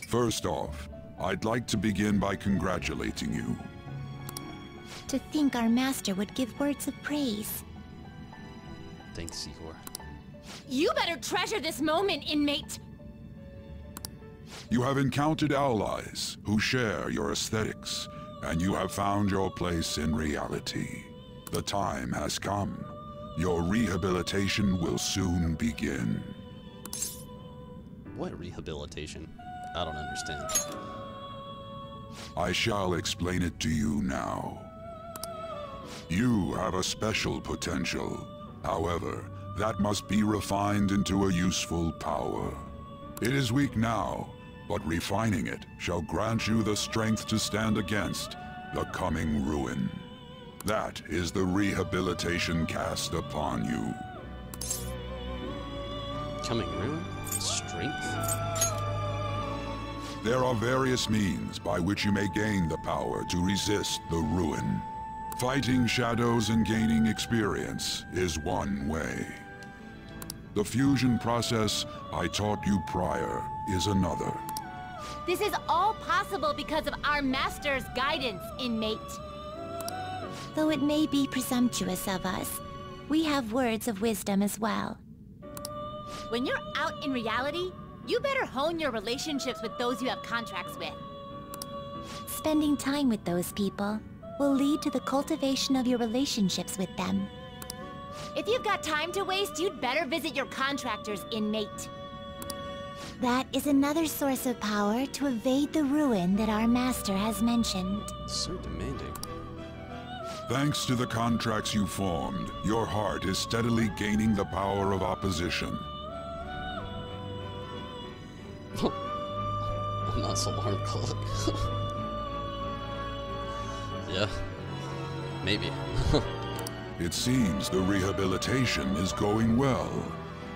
Speaker 11: First off, I'd like to begin by congratulating you.
Speaker 12: To think our master would give words of praise.
Speaker 1: Thanks, Igor.
Speaker 7: You better treasure this moment, inmate!
Speaker 11: You have encountered allies who share your aesthetics, and you have found your place in reality. The time has come. Your rehabilitation will soon begin.
Speaker 1: What rehabilitation? I don't understand.
Speaker 11: I shall explain it to you now. You have a special potential. However, that must be refined into a useful power. It is weak now, but refining it shall grant you the strength to stand against the coming ruin. That is the rehabilitation cast upon you.
Speaker 1: Coming ruin? Strength?
Speaker 11: There are various means by which you may gain the power to resist the ruin. Fighting shadows and gaining experience is one way. The fusion process I taught you prior is another.
Speaker 13: This is all possible because of our master's guidance, inmate.
Speaker 12: Though it may be presumptuous of us, we have words of wisdom as well.
Speaker 13: When you're out in reality, you better hone your relationships with those you have contracts with.
Speaker 12: Spending time with those people will lead to the cultivation of your relationships with them.
Speaker 13: If you've got time to waste, you'd better visit your contractors, inmate.
Speaker 12: That is another source of power to evade the ruin that our master has mentioned.
Speaker 1: So demanding.
Speaker 11: Thanks to the contracts you formed, your heart is steadily gaining the power of opposition.
Speaker 1: A nice alarm clock. Yeah, maybe.
Speaker 11: It seems the rehabilitation is going well.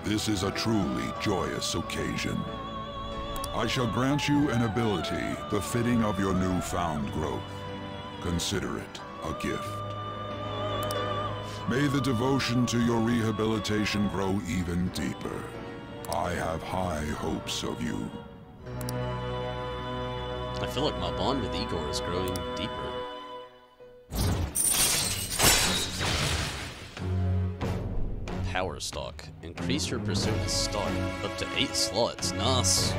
Speaker 11: This is a truly joyous occasion. I shall grant you an ability befitting of your newfound growth. Consider it a gift. May the devotion to your rehabilitation grow even deeper. I have high hopes of you.
Speaker 1: I feel like my bond with Igor is growing deeper. Power stock. Increase your persona stock up to 8 slots. Nice.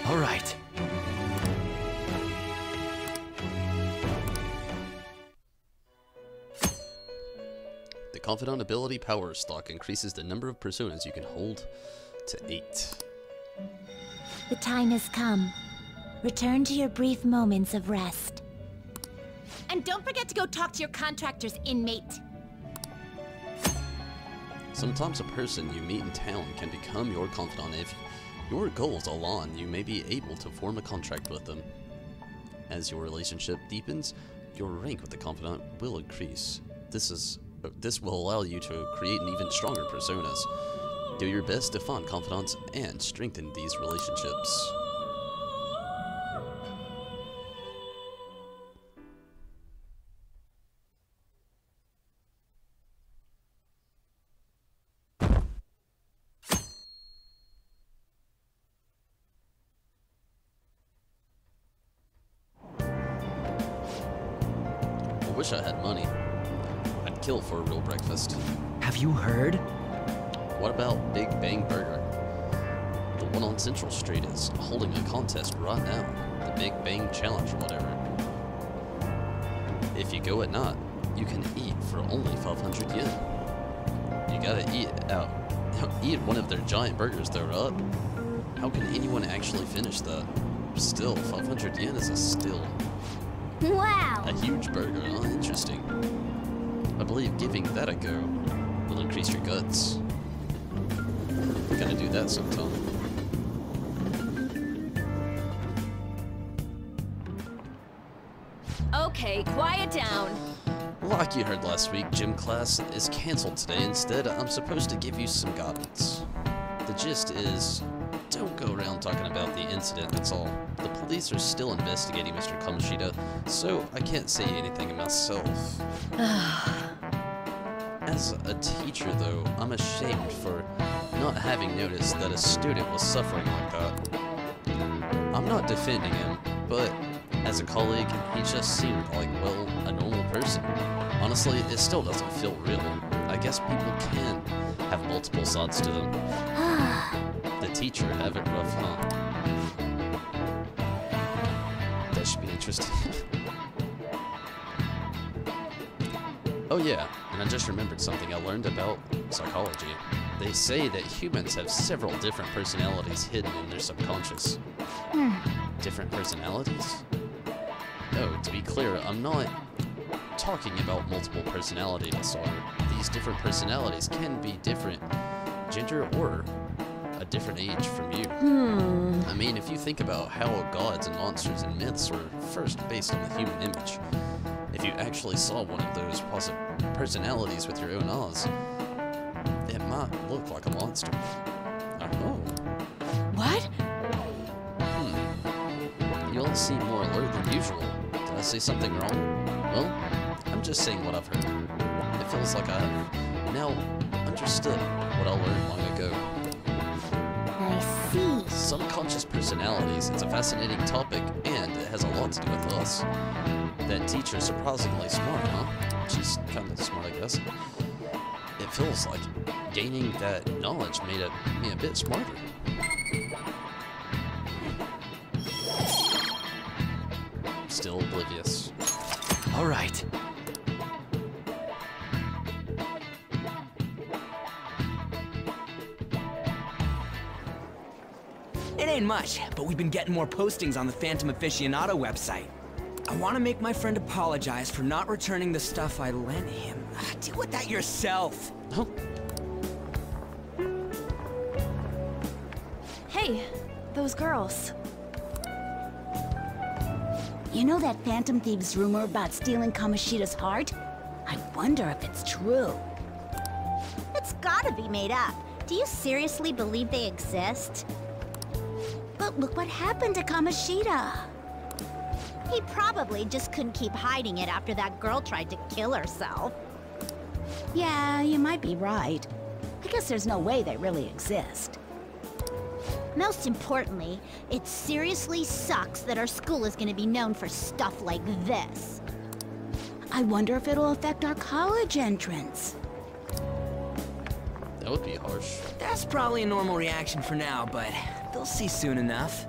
Speaker 8: Alright.
Speaker 1: The Confidant ability power stock increases the number of personas you can hold to 8.
Speaker 12: The time has come. Return to your brief moments of rest.
Speaker 13: And don't forget to go talk to your contractors, inmate.
Speaker 1: Sometimes a person you meet in town can become your confidant. If your goals align, you may be able to form a contract with them. As your relationship deepens, your rank with the confidant will increase. This will allow you to create an even stronger personas. Do your best to find confidants and strengthen these relationships. I wish I had money. I'd kill for a real breakfast.
Speaker 8: Have you heard?
Speaker 1: What about Big Bang Burger? The one on Central Street is holding a contest right now. The Big Bang Challenge or whatever. If you go at night, you can eat for only 500 yen. You gotta eat one of their giant burgers though, right? How can anyone actually finish that? Still, 500 yen is a steal.
Speaker 2: Wow!
Speaker 1: A huge burger, oh, interesting. I believe giving that a go will increase your guts. Gotta do that sometime.
Speaker 13: Okay, quiet down.
Speaker 1: Like you heard last week, gym class is cancelled today. Instead, I'm supposed to give you some guidance. The gist is, don't go around talking about the incident, that's all. The police are still investigating Mr. Kamoshida, so I can't say anything myself. As a teacher, though, I'm ashamed for not having noticed that a student was suffering like that. I'm not defending him, but as a colleague, he just seemed like, well, a normal person. Honestly, it still doesn't feel real. I guess people can have multiple sides to them. The teacher have it rough, huh? That should be interesting. Oh yeah, and I just remembered something I learned about psychology. They say that humans have several different personalities hidden in their subconscious. Different personalities? No, to be clear, I'm not talking about multiple personality disorder. These different personalities can be different gender or a different age from you. I mean, if you think about how gods and monsters and myths were first based on the human image, if you actually saw one of those personalities with your own eyes, it might look like a monster. Oh.
Speaker 7: What?
Speaker 1: You all seem more alert than usual. Did I say something wrong? Well, I'm just saying what I've heard. It feels like I have. Now, understood what I learned long ago.
Speaker 2: I see.
Speaker 1: Subconscious personalities, it's a fascinating topic, and it has a lot to do with us. That teacher's surprisingly smart, huh? She's kind of smart, I guess. It feels like gaining that knowledge made me a bit smarter. Still oblivious.
Speaker 8: All right. It ain't much, but we've been getting more postings on the Phantom Aficionado website. I want to make my friend apologize for not returning the stuff I lent him. Deal with that yourself.
Speaker 1: Huh?
Speaker 7: Hey, those girls.
Speaker 14: You know that Phantom Thieves rumor about stealing Kamoshida's heart? I wonder if it's true.
Speaker 12: It's gotta be made up. Do you seriously believe they exist?
Speaker 14: But look what happened to Kamoshida.
Speaker 12: He probably just couldn't keep hiding it after that girl tried to kill herself.
Speaker 14: Yeah, you might be right. I guess there's no way they really exist.
Speaker 12: Most importantly, it seriously sucks that our school is gonna be known for stuff like this.
Speaker 14: I wonder if it'll affect our college entrance.
Speaker 1: That would be harsh.
Speaker 8: That's probably a normal reaction for now, but they'll see soon enough.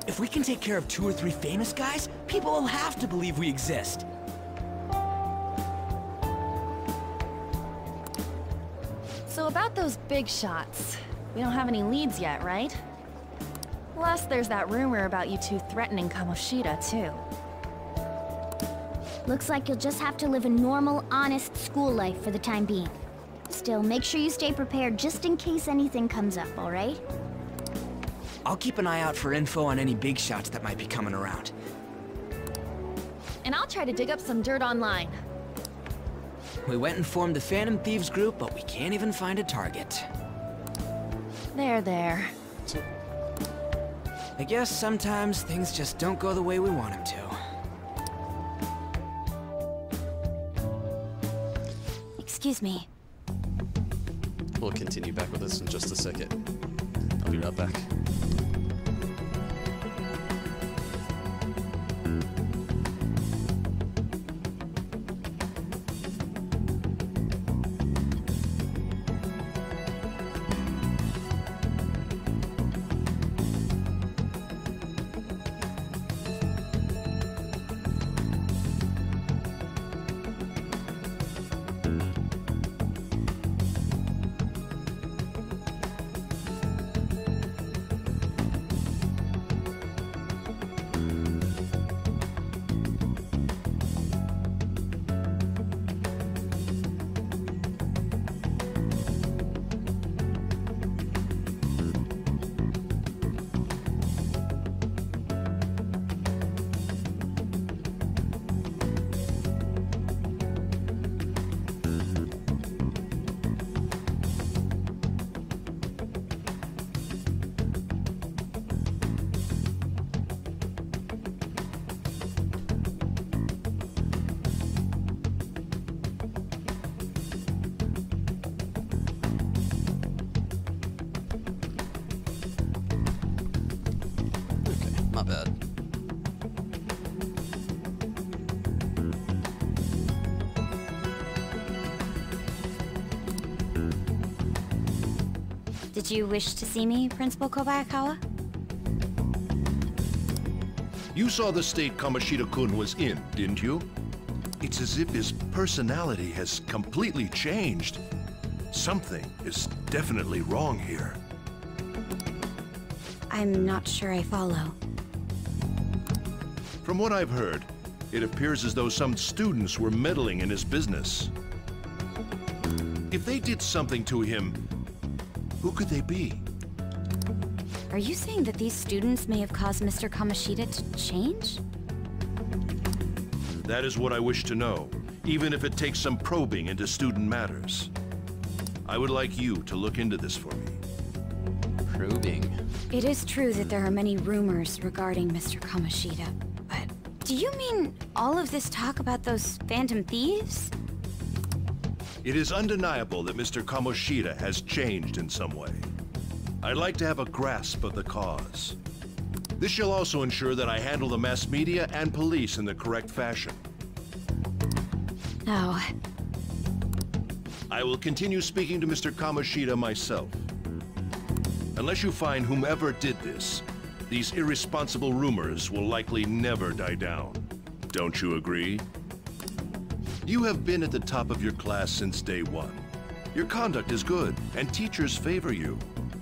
Speaker 8: If we can take care of 2 or 3 famous guys, people will have to believe we exist.
Speaker 7: So about those big shots, we don't have any leads yet, right? Plus, there's that rumor about you two threatening Kamoshida, too.
Speaker 2: Looks like you'll just have to live a normal, honest school life for the time being. Still, make sure you stay prepared just in case anything comes up, alright?
Speaker 8: I'll keep an eye out for info on any big shots that might be coming around.
Speaker 7: And I'll try to dig up some dirt online.
Speaker 8: We went and formed the Phantom Thieves group, but we can't even find a target.
Speaker 7: There.
Speaker 8: I guess sometimes things just don't go the way we want them to.
Speaker 14: Excuse me.
Speaker 1: We'll continue back with this in just a second. I'll be right back. My bad.
Speaker 14: Did you wish to see me, Principal Kobayakawa?
Speaker 4: You saw the state Kamoshida-kun was in, didn't you? It's as if his personality has completely changed. Something is definitely wrong here.
Speaker 14: I'm not sure I follow.
Speaker 4: From what I've heard, it appears as though some students were meddling in his business. If they did something to him, who could they be?
Speaker 14: Are you saying that these students may have caused Mr. Kamoshida to change?
Speaker 4: That is what I wish to know, even if it takes some probing into student matters. I would like you to look into this for me.
Speaker 1: Probing.
Speaker 14: It is true that there are many rumors regarding Mr. Kamoshida, but do you mean all of this talk about those Phantom Thieves?
Speaker 4: It is undeniable that Mr. Kamoshida has changed in some way. I'd like to have a grasp of the cause. This shall also ensure that I handle the mass media and police in the correct fashion.
Speaker 2: Oh.
Speaker 4: I will continue speaking to Mr. Kamoshida myself. Unless you find whomever did this, these irresponsible rumors will likely never die down. Don't you agree? You have been at the top of your class since day one. Your conduct is good, and teachers favor you.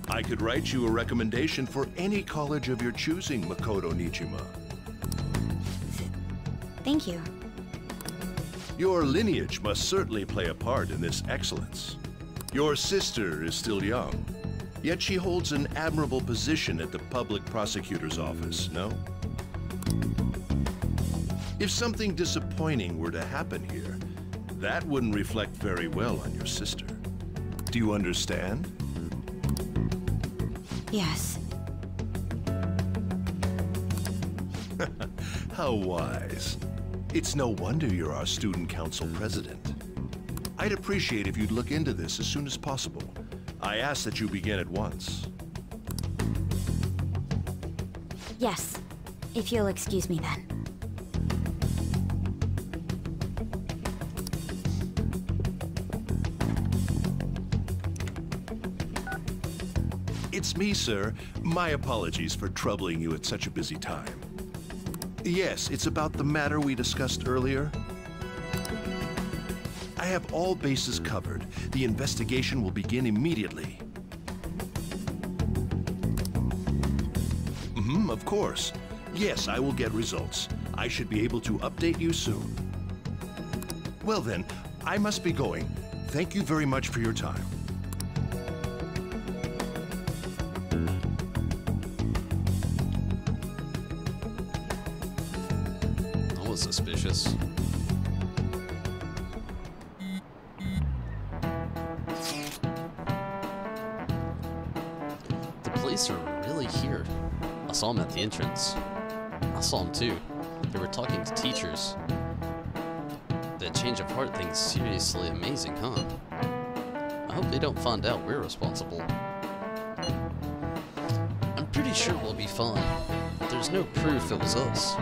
Speaker 4: I could write you a recommendation for any college of your choosing, Makoto Nijima.
Speaker 2: Thank you.
Speaker 4: Your lineage must certainly play a part in this excellence. Your sister is still young, yet she holds an admirable position at the public prosecutor's office, no? If something disappointing were to happen here, that wouldn't reflect very well on your sister. Do you understand?
Speaker 2: Yes.
Speaker 4: How wise. It's no wonder you're our student council president. I'd appreciate if you'd look into this as soon as possible. I ask that you begin at once.
Speaker 2: Yes. If you'll excuse me then.
Speaker 4: It's me, sir. My apologies for troubling you at such a busy time. Yes, it's about the matter we discussed earlier. I have all bases covered. The investigation will begin immediately. Of course. Yes, I will get results. I should be able to update you soon. Well then, I must be going. Thank you very much for your time.
Speaker 1: That was suspicious. The police are really here. I saw them at the entrance. I saw them too. They were talking to teachers. That change of heart thing's seriously amazing, huh? I hope they don't find out we're responsible. I'm pretty sure we'll be fine. There's no proof it was us.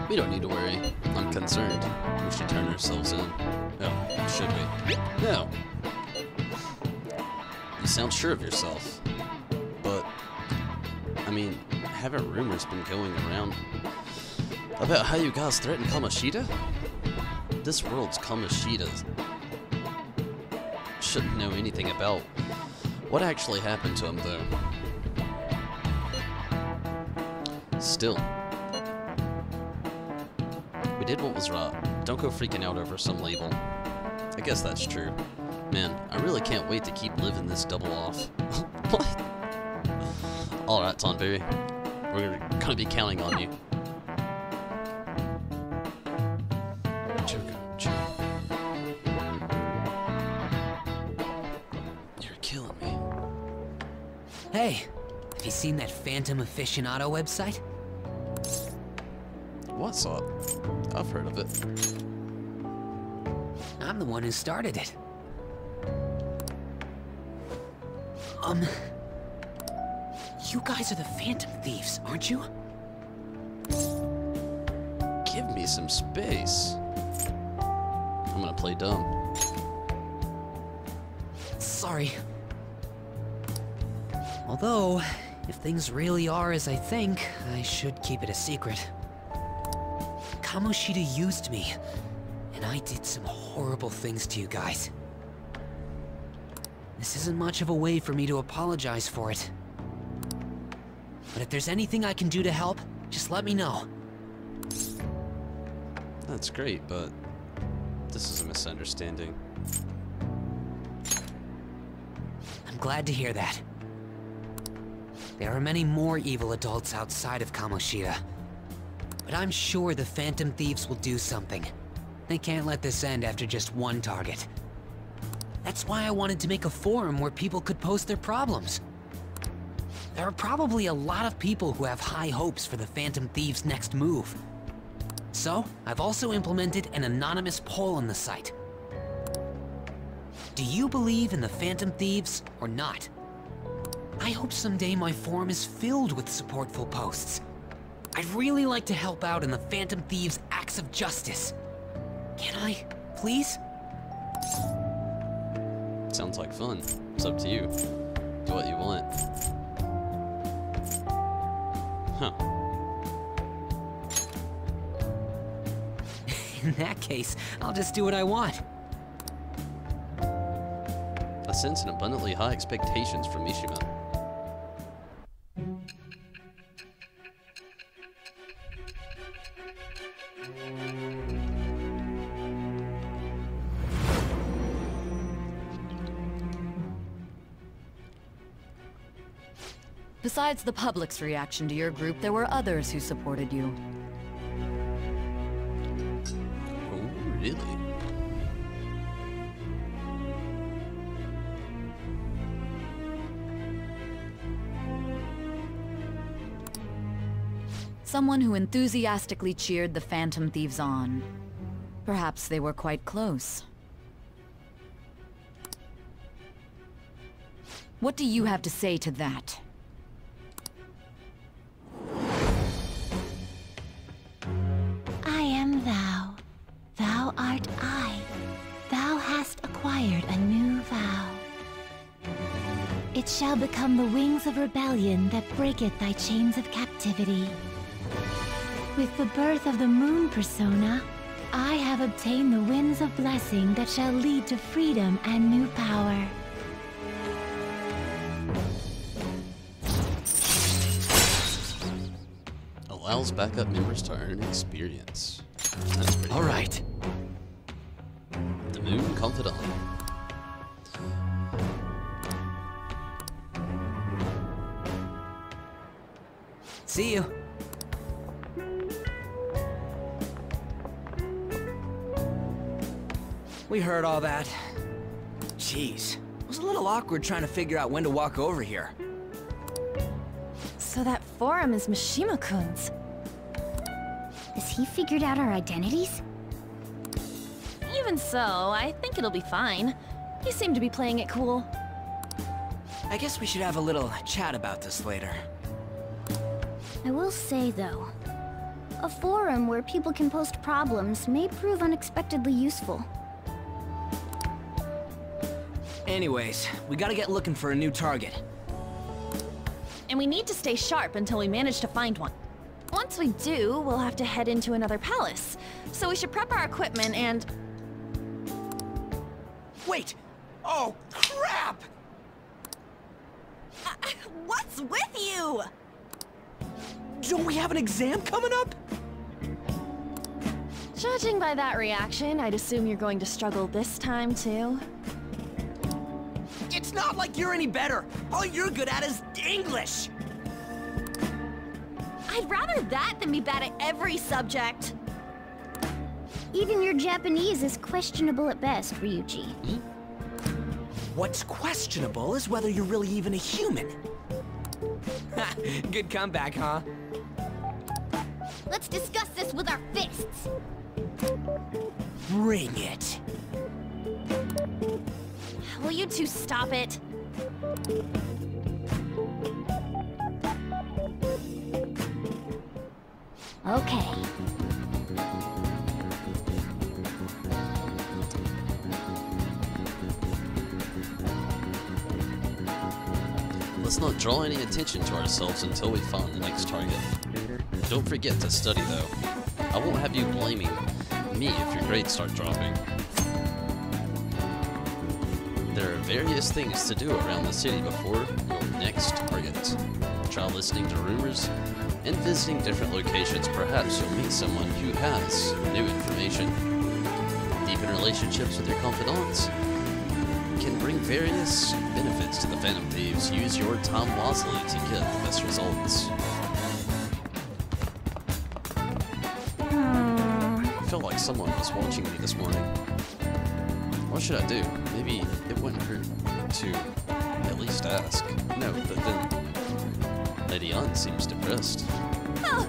Speaker 1: We don't need to worry. I'm concerned. We should turn ourselves in. Oh, should we? No. You sound sure of yourself. But, I mean, haven't rumors been going around about how you guys threatened Kamoshida? This world's Kamoshida shouldn't know anything about what actually happened to him, though. Still, we did what was right. Don't go freaking out over some label. I guess that's true. Man, I really can't wait to keep living this double off. What? Alright, Tonberry. We're gonna be counting on you. You're killing me.
Speaker 8: Hey, have you seen that Phantom Aficionado website?
Speaker 1: What's up? I've heard of it.
Speaker 8: I'm the one who started it. You guys are the Phantom Thieves, aren't you?
Speaker 1: Give me some space. I'm gonna play dumb.
Speaker 8: Sorry. Although, if things really are as I think, I should keep it a secret. Kamoshida used me, and I did some horrible things to you guys. This isn't much of a way for me to apologize for it. But if there's anything I can do to help, just let me know.
Speaker 1: That's great, but this is a misunderstanding.
Speaker 8: I'm glad to hear that. There are many more evil adults outside of Kamoshida. But I'm sure the Phantom Thieves will do something. They can't let this end after just one target. That's why I wanted to make a forum where people could post their problems. There are probably a lot of people who have high hopes for the Phantom Thieves' next move. So, I've also implemented an anonymous poll on the site. Do you believe in the Phantom Thieves or not? I hope someday my forum is filled with supportful posts. I'd really like to help out in the Phantom Thieves' acts of justice. Can I, please?
Speaker 1: Sounds like fun. It's up to you. Do what you want. Huh.
Speaker 8: In that case, I'll just do what I want.
Speaker 1: I sense an abundantly high expectations from Mishima.
Speaker 5: Besides the public's reaction to your group, there were others who supported you.
Speaker 1: Oh, really?
Speaker 5: Someone who enthusiastically cheered the Phantom Thieves on. Perhaps they were quite close. What do you have to say to that?
Speaker 15: I am thou. Thou art I. Thou hast acquired a new vow. It shall become the wings of rebellion that breaketh thy chains of captivity. With the birth of the moon persona, I have obtained the winds of blessing that shall lead to freedom and new power.
Speaker 1: Allows backup members to earn experience. That's pretty
Speaker 8: All
Speaker 1: cool.
Speaker 8: right.
Speaker 1: The Moon Confidant.
Speaker 8: See you. We heard all that. Jeez, it was a little awkward trying to figure out when to walk over here.
Speaker 7: So that forum is Mishima-kun's.
Speaker 2: Has he figured out our identities?
Speaker 7: Even so, I think it'll be fine. You seem to be playing it cool.
Speaker 8: I guess we should have a little chat about this later.
Speaker 2: I will say, though, a forum where people can post problems may prove unexpectedly useful.
Speaker 8: Anyways, we gotta get looking for a new target.
Speaker 7: And we need to stay sharp until we manage to find one. Once we do, we'll have to head into another palace. So we should prep our equipment and...
Speaker 8: Wait! Oh, crap!
Speaker 7: What's with you?
Speaker 8: Don't we have an exam coming up?
Speaker 7: Judging by that reaction, I'd assume you're going to struggle this time, too.
Speaker 8: It's not like you're any better. All you're good at is English.
Speaker 7: I'd rather that than be bad at every subject.
Speaker 2: Even your Japanese is questionable at best, Ryuji.
Speaker 8: What's questionable is whether you're really even a human. Good comeback, huh?
Speaker 12: Let's discuss this with our fists.
Speaker 8: Bring it.
Speaker 7: Will you two stop it?
Speaker 2: Okay.
Speaker 1: Let's not draw any attention to ourselves until we find the next target. Don't forget to study, though. I won't have you blaming me if your grades start dropping. There are various things to do around the city before your next target. Try listening to rumors and visiting different locations. Perhaps you'll meet someone who has new information. Deepen relationships with your confidants can bring various benefits to the Phantom Thieves. Use your time wisely to get the best results. I felt like someone was watching me this morning. Why What should I do? Maybe it wouldn't hurt to at least ask. No, but then Lady Ann seems depressed.
Speaker 7: Oh,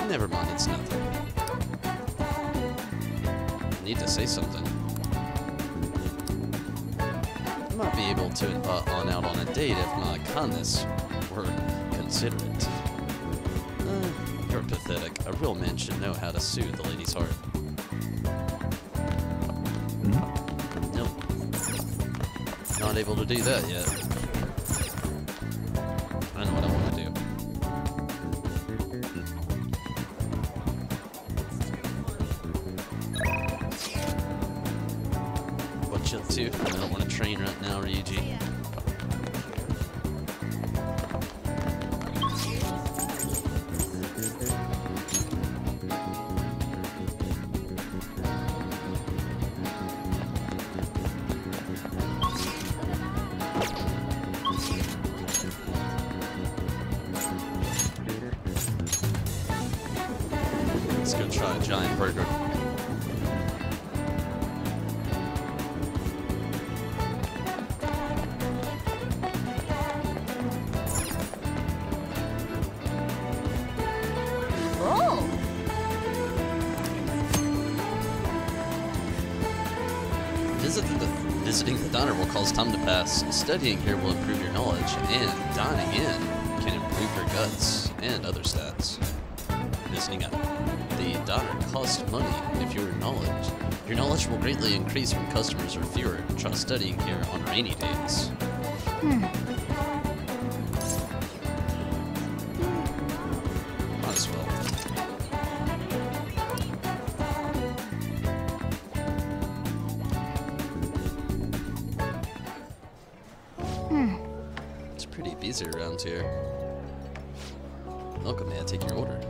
Speaker 1: Never mind, it's nothing. I need to say something. I might be able to invite Ann out on a date if my kindness were considerate. You're pathetic. A real man should know how to soothe the lady's heart. Nope. Not able to do that yet. I know what I want to do. What chill too? I don't want to train right now, Ryuji. Let's go try a giant burger.
Speaker 2: Oh!
Speaker 1: Visiting the diner will cause time to pass. Studying here will improve your knowledge, and dining in can improve your guts and other stats. Visiting at the diner costs money if your knowledge will greatly increase when customers are fewer. Try studying here on rainy days. Might as well. It's pretty busy around here. Welcome, man. Take your order.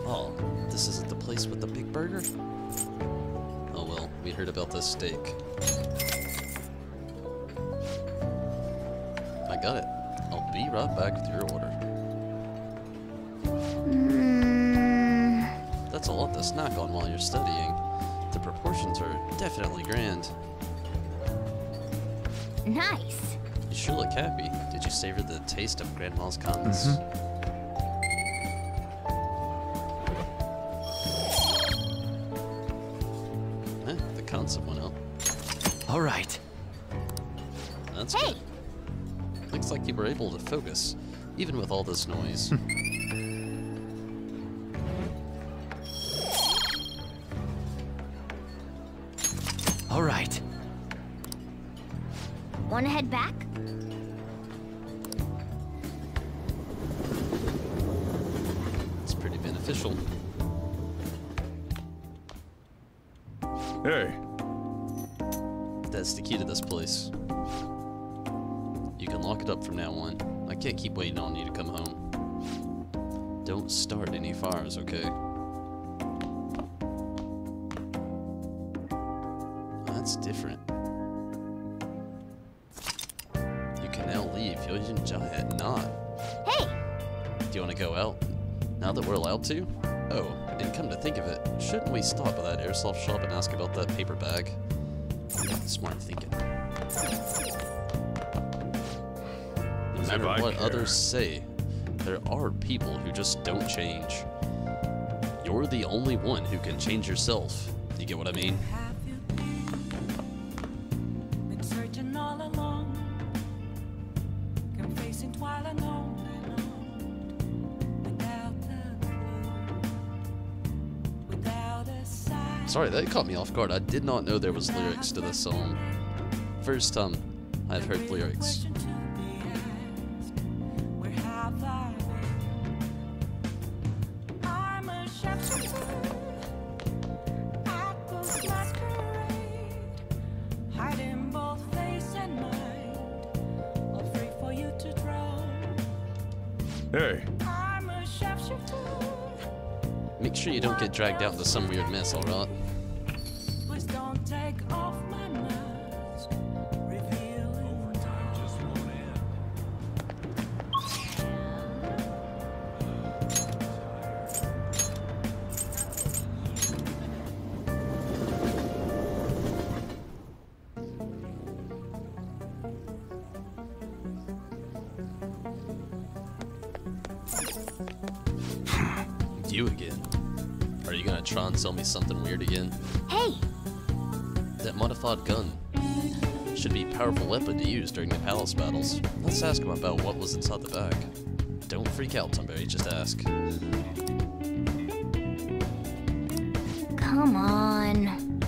Speaker 1: Oh, this isn't the place with the big burger? Oh well, we heard about this steak. I got it. I'll be right back with your order. That's a lot to snack on while you're studying. The proportions are definitely grand.
Speaker 2: Nice.
Speaker 1: You sure look happy. Did you savor the taste of Grandma's kindness? The concept went up.
Speaker 9: All right.
Speaker 1: That's good. Looks like you were able to focus, even with all this noise.
Speaker 9: All right.
Speaker 2: Wanna head back?
Speaker 1: It's pretty beneficial.
Speaker 3: Hey.
Speaker 1: That's the key to this place. You can lock it up from now on. I can't keep waiting on you to come home. Don't start any fires, okay? That's different. You can now leave. Yojin Giant not.
Speaker 2: Hey!
Speaker 1: Do you want to go out? Now that we're allowed to? Oh, and come to think of it, shouldn't we stop by that airsoft shop and ask about that paper bag? Smart thinking. No matter what others say, there are people who just don't change. You're the only one who can change yourself. You get what I mean? Sorry, that caught me off guard. I did not know there was lyrics to this song. First time I've heard lyrics.
Speaker 3: Hey.
Speaker 1: Make sure you don't get dragged out into some weird mess, alright? You again? Are you gonna try and tell me something weird again?
Speaker 12: Hey!
Speaker 1: That modified gun should be a powerful weapon to use during the palace battles. Let's ask him about what was inside the bag. Don't freak out, Tonberry, just ask.
Speaker 2: Come on.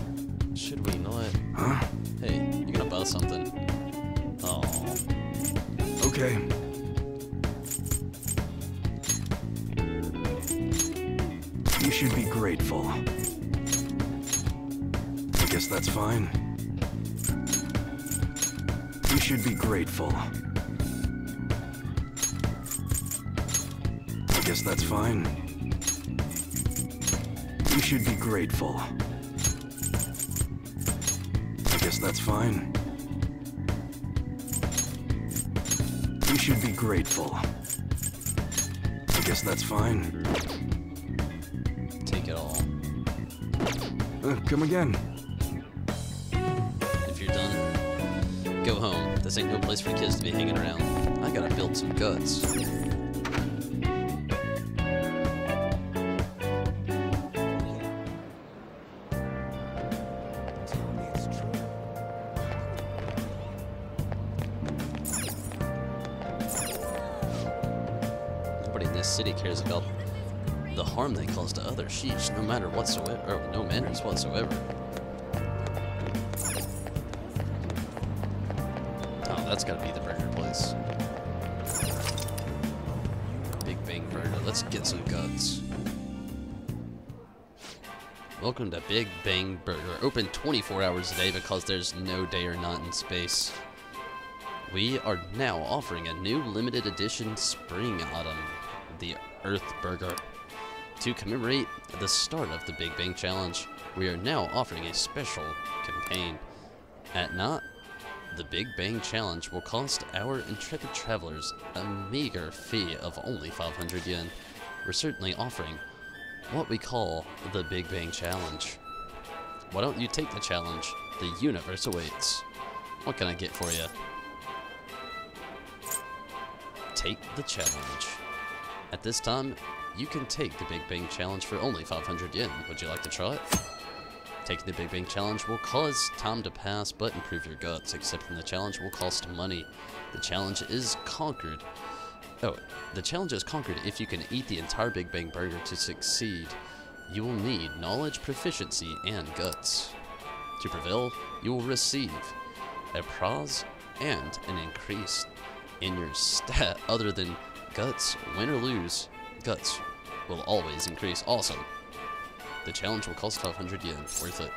Speaker 1: Should we not?
Speaker 9: Huh?
Speaker 1: Hey, you gonna buy something? Oh.
Speaker 9: Okay. You should be grateful. I guess that's fine. You should be grateful. I guess that's fine. You should be grateful. I guess that's fine. You should be grateful. I guess that's fine.
Speaker 1: Take it all.
Speaker 9: Come again.
Speaker 1: If you're done, go home. This ain't no place for kids to be hanging around. I gotta build some guts. Nobody in this city cares about the harm they cause to others. Sheesh, no matter whatsoever, or no manners whatsoever. Oh, that's gotta be the burger place. Big Bang Burger. Let's get some guts. Welcome to Big Bang Burger. Open 24 hours a day because there's no day or night in space. We are now offering a new limited edition spring item, the Earth Burger. To commemorate the start of the Big Bang Challenge, we are now offering a special campaign. At night, the Big Bang Challenge will cost our intrepid travelers a meager fee of only 500 yen. We're certainly offering what we call the Big Bang Challenge. Why don't you take the challenge? The universe awaits. What can I get for you? Take the challenge. At this time, you can take the Big Bang Challenge for only 500 yen. Would you like to try it? Taking the Big Bang Challenge will cause time to pass but improve your guts. Accepting the challenge will cost money. The challenge is conquered. Oh, the challenge is conquered if you can eat the entire Big Bang Burger to succeed. You will need knowledge, proficiency, and guts. To prevail, you will receive a prize and an increase in your stat other than guts. Win or lose, guts will always increase. Awesome. The challenge will cost 500 yen. Worth it.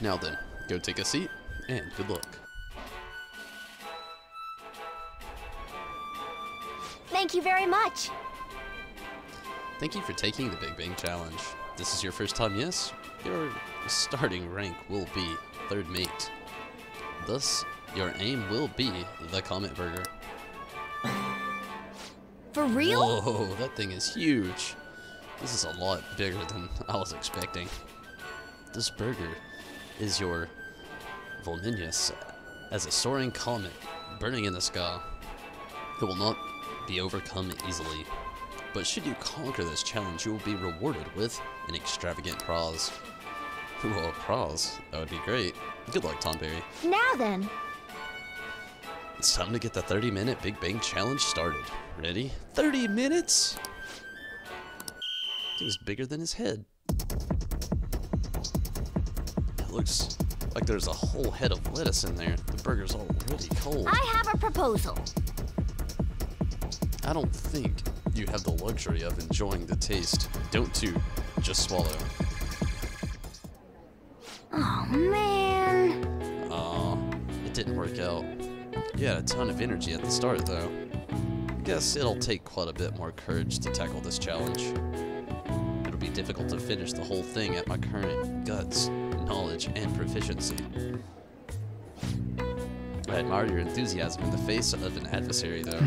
Speaker 1: Now then, go take a seat, and good luck.
Speaker 12: Thank you very much.
Speaker 1: Thank you for taking the Big Bang Challenge. This is your first time, yes? Your starting rank will be 3rd mate. Thus, your aim will be the Comet Burger.
Speaker 12: For real?
Speaker 1: Whoa, that thing is huge. This is a lot bigger than I was expecting. This burger is your Volminius as a soaring comet burning in the sky. It will not be overcome easily. But should you conquer this challenge, you will be rewarded with an extravagant prize. Ooh, a prize? That would be great. Good luck, Tonberry.
Speaker 12: Now then.
Speaker 1: It's time to get the 30-minute Big Bang Challenge started. Ready? 30 minutes? Thing's bigger than his head. It looks like there's a whole head of lettuce in there. The burger's already cold.
Speaker 12: I have a proposal.
Speaker 1: I don't think you have the luxury of enjoying the taste. Don't toot, just swallow.
Speaker 2: Oh, man.
Speaker 1: Aw, it didn't work out. You had a ton of energy at the start, though. I guess it'll take quite a bit more courage to tackle this challenge. It'll be difficult to finish the whole thing at my current guts, knowledge, and proficiency. I admire your enthusiasm in the face of an adversary, though.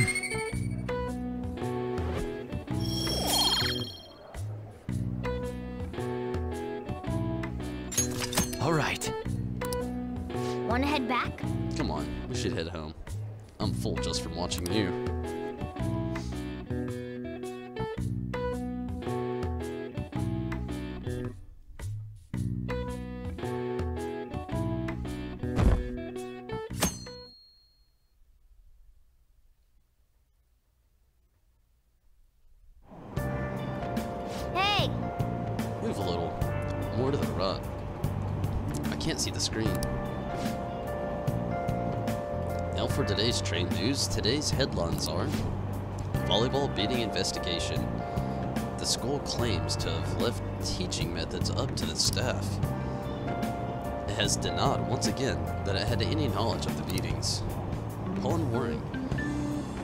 Speaker 9: All right.
Speaker 2: Wanna head back?
Speaker 1: Come on, we should head home. I'm full just from watching you.
Speaker 2: Hey!
Speaker 1: Move a little. More to the right. I can't see the screen. Now for today's train news. Today's headlines are: volleyball beating investigation. The school claims to have left teaching methods up to the staff. It has denied once again that it had any knowledge of the beatings. Pollen warning.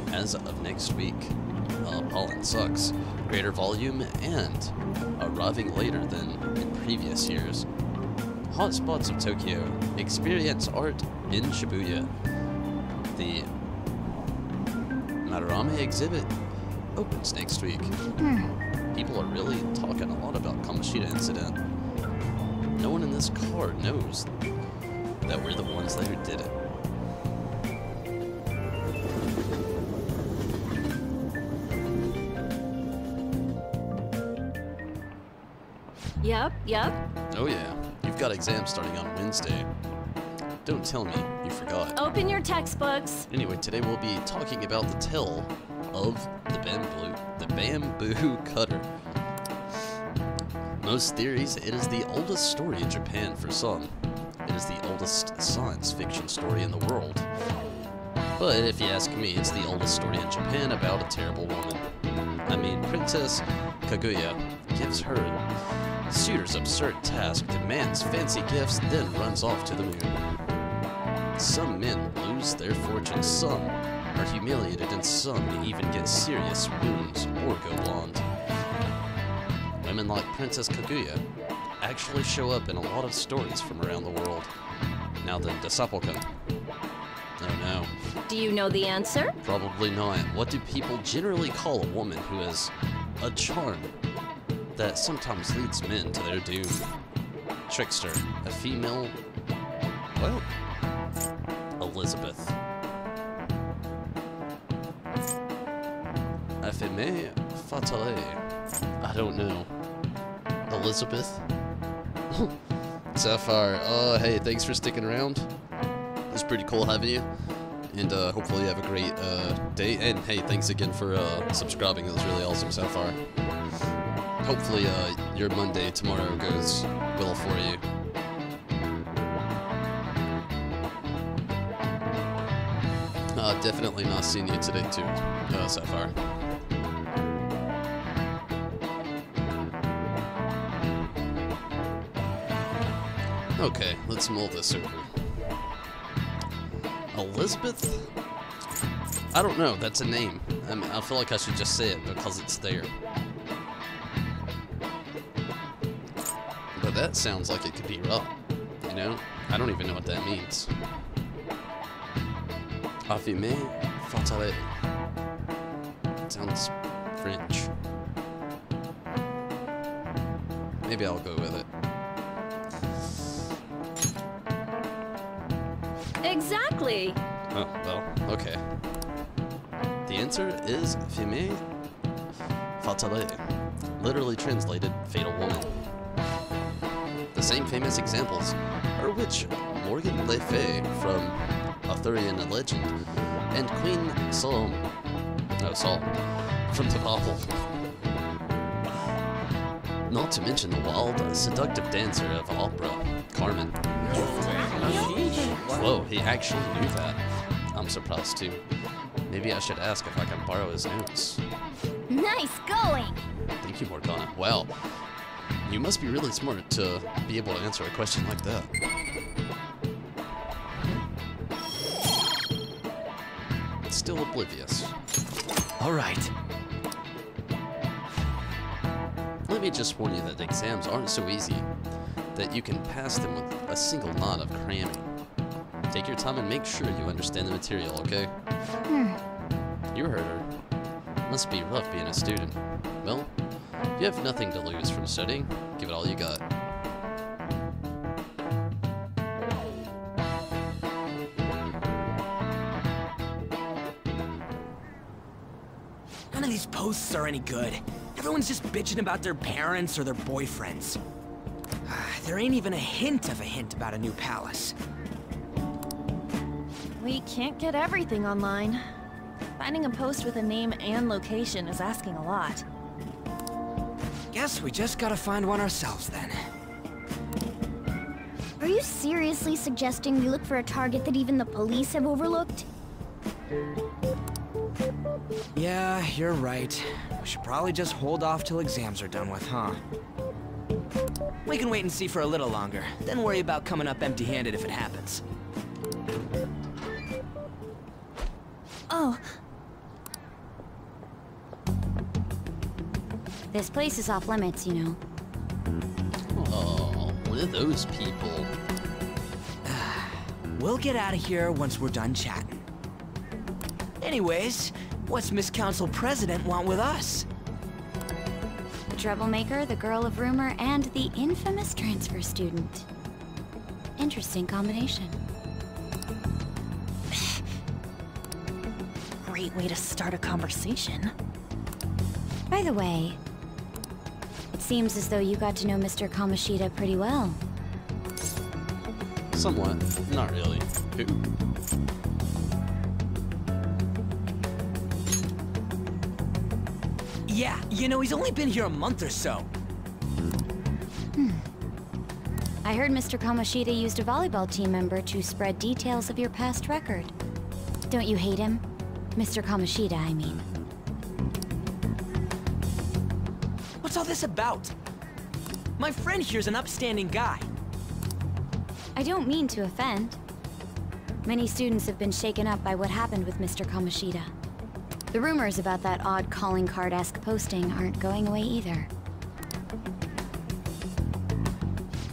Speaker 1: As of next week, pollen sucks. Greater volume and arriving later than in previous years. Hotspots of Tokyo. Experience art in Shibuya. The Madarame exhibit opens next week. People are really talking a lot about Kamoshida incident. No one in this car knows that we're the ones who did it.
Speaker 7: Yep.
Speaker 1: Oh yeah, you've got exams starting on Wednesday. Don't tell me you forgot.
Speaker 7: Open your textbooks.
Speaker 1: Anyway, today we'll be talking about the tale of the bamboo cutter. Most theories, it is the oldest story in Japan for some. It is the oldest science fiction story in the world. But if you ask me, it's the oldest story in Japan about a terrible woman. I mean, Princess Kaguya gives her suitor's absurd task, demands fancy gifts, then runs off to the moon. Some men lose their fortunes, some are humiliated, and some even get serious wounds or go blind. Women like Princess Kaguya actually show up in a lot of stories from around the world. Now then, the Seppuku. Oh no.
Speaker 7: Do you know the answer?
Speaker 1: Probably not. What do people generally call a woman who has a charm that sometimes leads men to their doom? Trickster. A female... What? Elizabeth. Femme fatale. I don't know. Elizabeth? Sapphire. Hey, thanks for sticking around. It's pretty cool having you. And hopefully you have a great day. And hey, thanks again for subscribing. It was really awesome, Sapphire. Hopefully your Monday tomorrow goes well for you. Definitely not seeing you today too, Sapphire. Okay, let's mull this over. Elizabeth? I don't know, that's a name. I mean, I feel like I should just say it because it's there. But that sounds like it could be rough, you know? I don't even know what that means. Femme fatale. Sounds French. Maybe I'll go with it.
Speaker 7: Exactly.
Speaker 1: Oh, well, okay. The answer is Femme fatale, literally translated fatal woman. The same famous examples are which Morgan Le Fay from Arthurian legend and Queen Saul from the Bible. Not to mention the wild, seductive dancer of opera, Carmen. Whoa, he actually knew that. I'm surprised too. Maybe I should ask if I can borrow his notes.
Speaker 2: Nice going!
Speaker 1: Thank you, Morgana. Wow. You must be really smart to be able to answer a question like that. Still oblivious.
Speaker 9: All right.
Speaker 1: Let me just warn you that exams aren't so easy that you can pass them with a single nod of cramming. Take your time and make sure you understand the material, okay? You heard her. Must be rough being a student. Well, if you have nothing to lose from studying, give it all you got.
Speaker 8: of these posts are any good. Everyone's just bitching about their parents or their boyfriends. There ain't even a hint about a new palace.
Speaker 7: We can't get everything online. Finding a post with a name and location is asking a lot.
Speaker 8: Guess we just gotta find one ourselves then.
Speaker 2: Are you seriously suggesting we look for a target that even the police have overlooked?
Speaker 8: Yeah, you're right. We should probably just hold off till exams are done with, huh? We can wait and see for a little longer, then worry about coming up empty-handed if it happens.
Speaker 7: Oh.
Speaker 2: This place is off limits, you know.
Speaker 1: Oh, what are those people?
Speaker 8: We'll get out of here once we're done chatting. Anyways, what's Miss Council President want with us?
Speaker 2: The troublemaker, the girl of rumor, and the infamous transfer student. Interesting combination.
Speaker 7: Great way to start a conversation.
Speaker 2: By the way, it seems as though you got to know Mr. Kamoshida pretty well.
Speaker 1: Somewhat. Not really. Who?
Speaker 8: Yeah, you know, he's only been here a month or so.
Speaker 2: I heard Mr. Kamoshida used a volleyball team member to spread details of your past record. Don't you hate him? Mr. Kamoshida, I mean.
Speaker 8: What's all this about? My friend here's an upstanding guy.
Speaker 2: I don't mean to offend. Many students have been shaken up by what happened with Mr. Kamoshida. The rumors about that odd calling card-esque posting aren't going away either.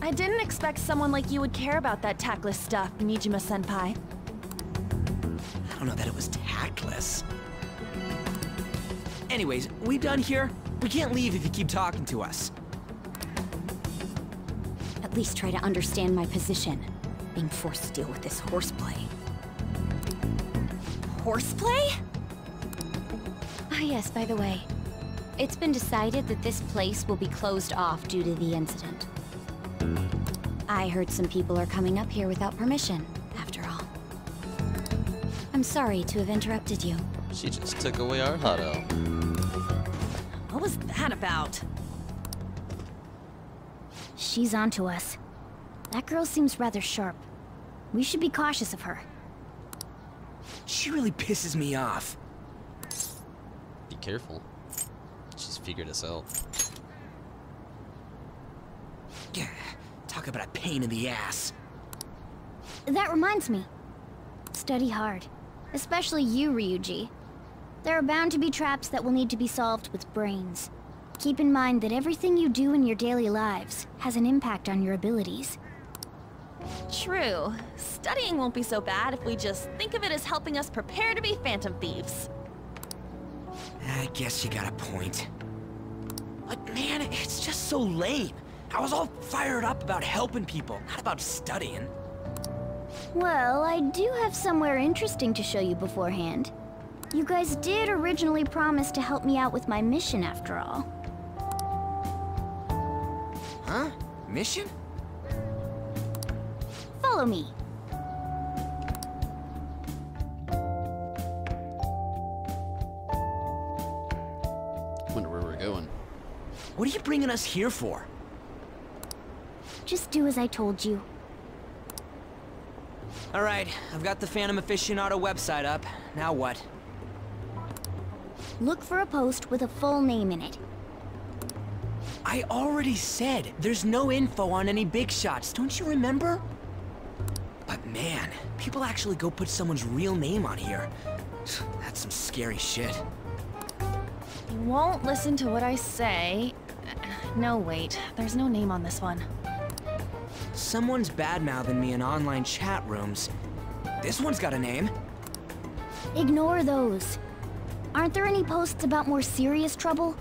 Speaker 7: I didn't expect someone like you would care about that tactless stuff, Nijima-senpai.
Speaker 8: I don't know that it was tactless. Anyways, we done here? We can't leave if you keep talking to us.
Speaker 2: At least try to understand my position. Being forced to deal with this horseplay.
Speaker 7: Horseplay?
Speaker 2: Ah, yes, by the way. It's been decided that this place will be closed off due to the incident. I heard some people are coming up here without permission, after all. I'm sorry to have interrupted you.
Speaker 1: She just took away our huddle.
Speaker 7: What was that about?
Speaker 2: She's onto us. That girl seems rather sharp. We should be cautious of her.
Speaker 8: She really pisses me off.
Speaker 1: Be careful. She's figured us out.
Speaker 8: Yeah, talk about a pain in the ass.
Speaker 2: That reminds me. Study hard. Especially you, Ryuji. There are bound to be traps that will need to be solved with brains. Keep in mind that everything you do in your daily lives has an impact on your abilities.
Speaker 7: True. Studying won't be so bad if we just think of it as helping us prepare to be Phantom Thieves.
Speaker 8: I guess you got a point. But man, it's just so lame. I was all fired up about helping people, not about studying.
Speaker 2: Well, I do have somewhere interesting to show you beforehand. You guys did originally promise to help me out with my mission after all.
Speaker 8: Huh? Mission?
Speaker 2: Follow me.
Speaker 1: Wonder where we're going.
Speaker 8: What are you bringing us here for?
Speaker 2: Just do as I told you.
Speaker 8: Alright, I've got the Phantom Aficionado website up. Now what?
Speaker 2: Look for a post with a full name in it.
Speaker 8: I already said there's no info on any big shots, don't you remember? But man, people actually go put someone's real name on here. That's some scary shit.
Speaker 7: You won't listen to what I say. No, wait. There's no name on this one.
Speaker 8: Someone's bad-mouthing me in online chat rooms. This one's got a name.
Speaker 2: Ignore those. Aren't there any posts about more serious trouble?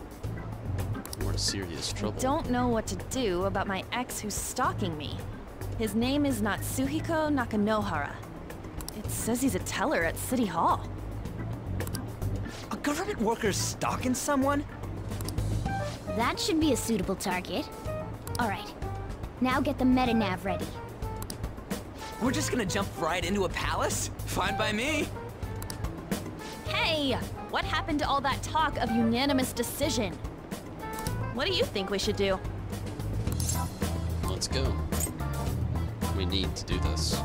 Speaker 1: More serious trouble.
Speaker 7: I don't know what to do about my ex who's stalking me. His name is Natsuhiko Nakanohara. It says he's a teller at City Hall.
Speaker 8: A government workers stalking someone?
Speaker 12: That should be a suitable target. Alright, now get the meta-nav ready.
Speaker 8: We're just gonna jump right into a palace? Fine by me.
Speaker 7: Hey! What happened to all that talk of unanimous decision? What do you think we should do?
Speaker 1: Let's go. We need to do this.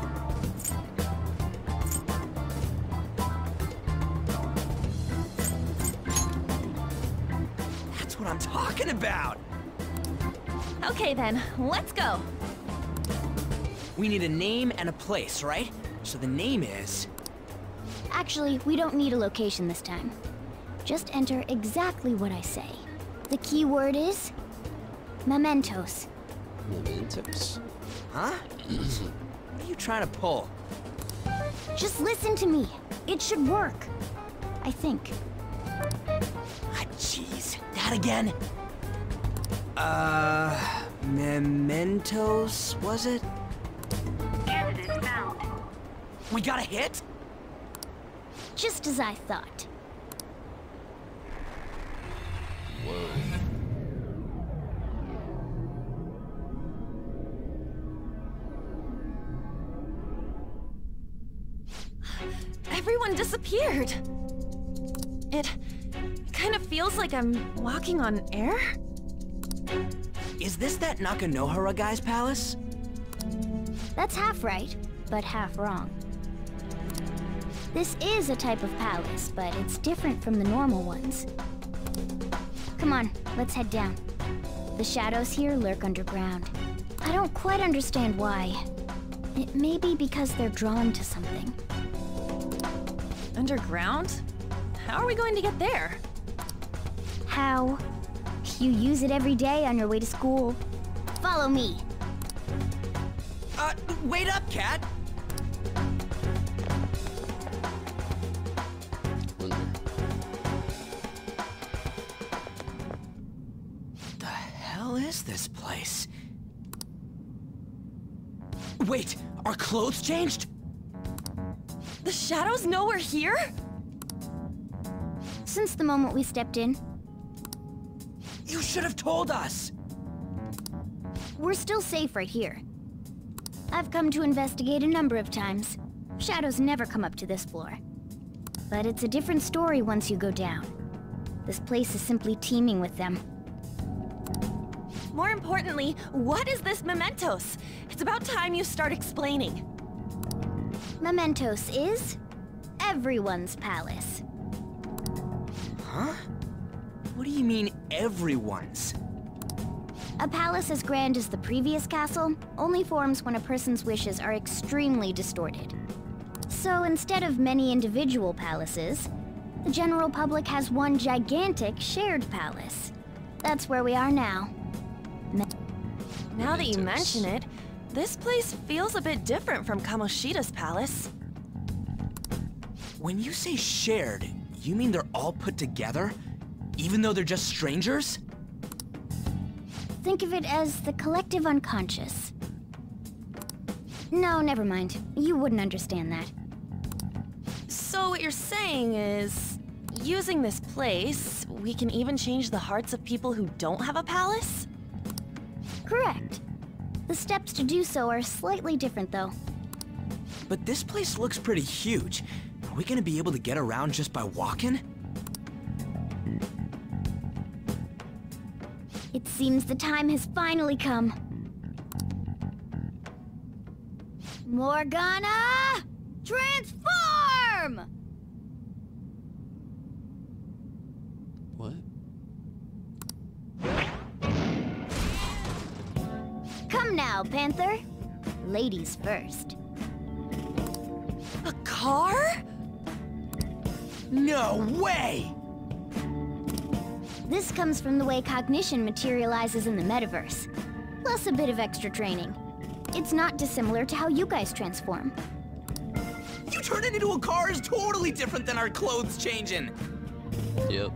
Speaker 8: That's what I'm talking about!
Speaker 7: Okay then, let's go.
Speaker 8: We need a name and a place, right? So the name is...
Speaker 12: Actually, we don't need a location this time. Just enter exactly what I say. The key word is... mementos.
Speaker 1: Mementos?
Speaker 8: Huh? What are you trying to pull?
Speaker 12: Just listen to me. It should work. I think.
Speaker 8: Ah, jeez. That again? Mementos, was it?
Speaker 12: Candidate found.
Speaker 8: We got a hit?
Speaker 12: Just as I thought.
Speaker 1: Whoa.
Speaker 7: Everyone disappeared. It kind of feels like I'm walking on air.
Speaker 8: Is this that Nakanohara guy's palace?
Speaker 12: That's half right, but half wrong. This is a type of palace, but it's different from the normal ones. Come on, let's head down. The shadows here lurk underground. I don't quite understand why. It may be because they're drawn to something.
Speaker 7: Underground? How are we going to get there?
Speaker 12: How? You use it every day on your way to school. Follow me.
Speaker 8: Wait up, Cat! The hell is this place? Wait, our clothes changed?
Speaker 7: The shadows know we're here?
Speaker 12: Since the moment we stepped in.
Speaker 8: You should have told us!
Speaker 12: We're still safe right here. I've come to investigate a number of times. Shadows never come up to this floor. But it's a different story once you go down. This place is simply teeming with them.
Speaker 7: More importantly, what is this mementos? It's about time you start explaining.
Speaker 12: Mementos is everyone's palace.
Speaker 8: Huh? What do you mean, everyone's?
Speaker 12: A palace as grand as the previous castle only forms when a person's wishes are extremely distorted. So instead of many individual palaces, the general public has one gigantic shared palace. That's where we are now.
Speaker 7: Now that you mention it, this place feels a bit different from Kamoshida's palace.
Speaker 8: When you say shared, you mean they're all put together? Even though they're just strangers?
Speaker 12: Think of it as the collective unconscious. No, never mind. You wouldn't understand that.
Speaker 7: So what you're saying is, using this place, we can even change the hearts of people who don't have a palace?
Speaker 12: Correct. The steps to do so are slightly different, though.
Speaker 8: But this place looks pretty huge. Are we gonna be able to get around just by walking?
Speaker 12: It seems the time has finally come. Morgana! Transform!
Speaker 1: What?
Speaker 12: Come now, Panther. Ladies first.
Speaker 7: A car?
Speaker 8: No way!
Speaker 12: This comes from the way cognition materializes in the metaverse, plus a bit of extra training. It's not dissimilar to how you guys transform.
Speaker 8: You turning into a car is totally different than our clothes changing!
Speaker 1: Yep.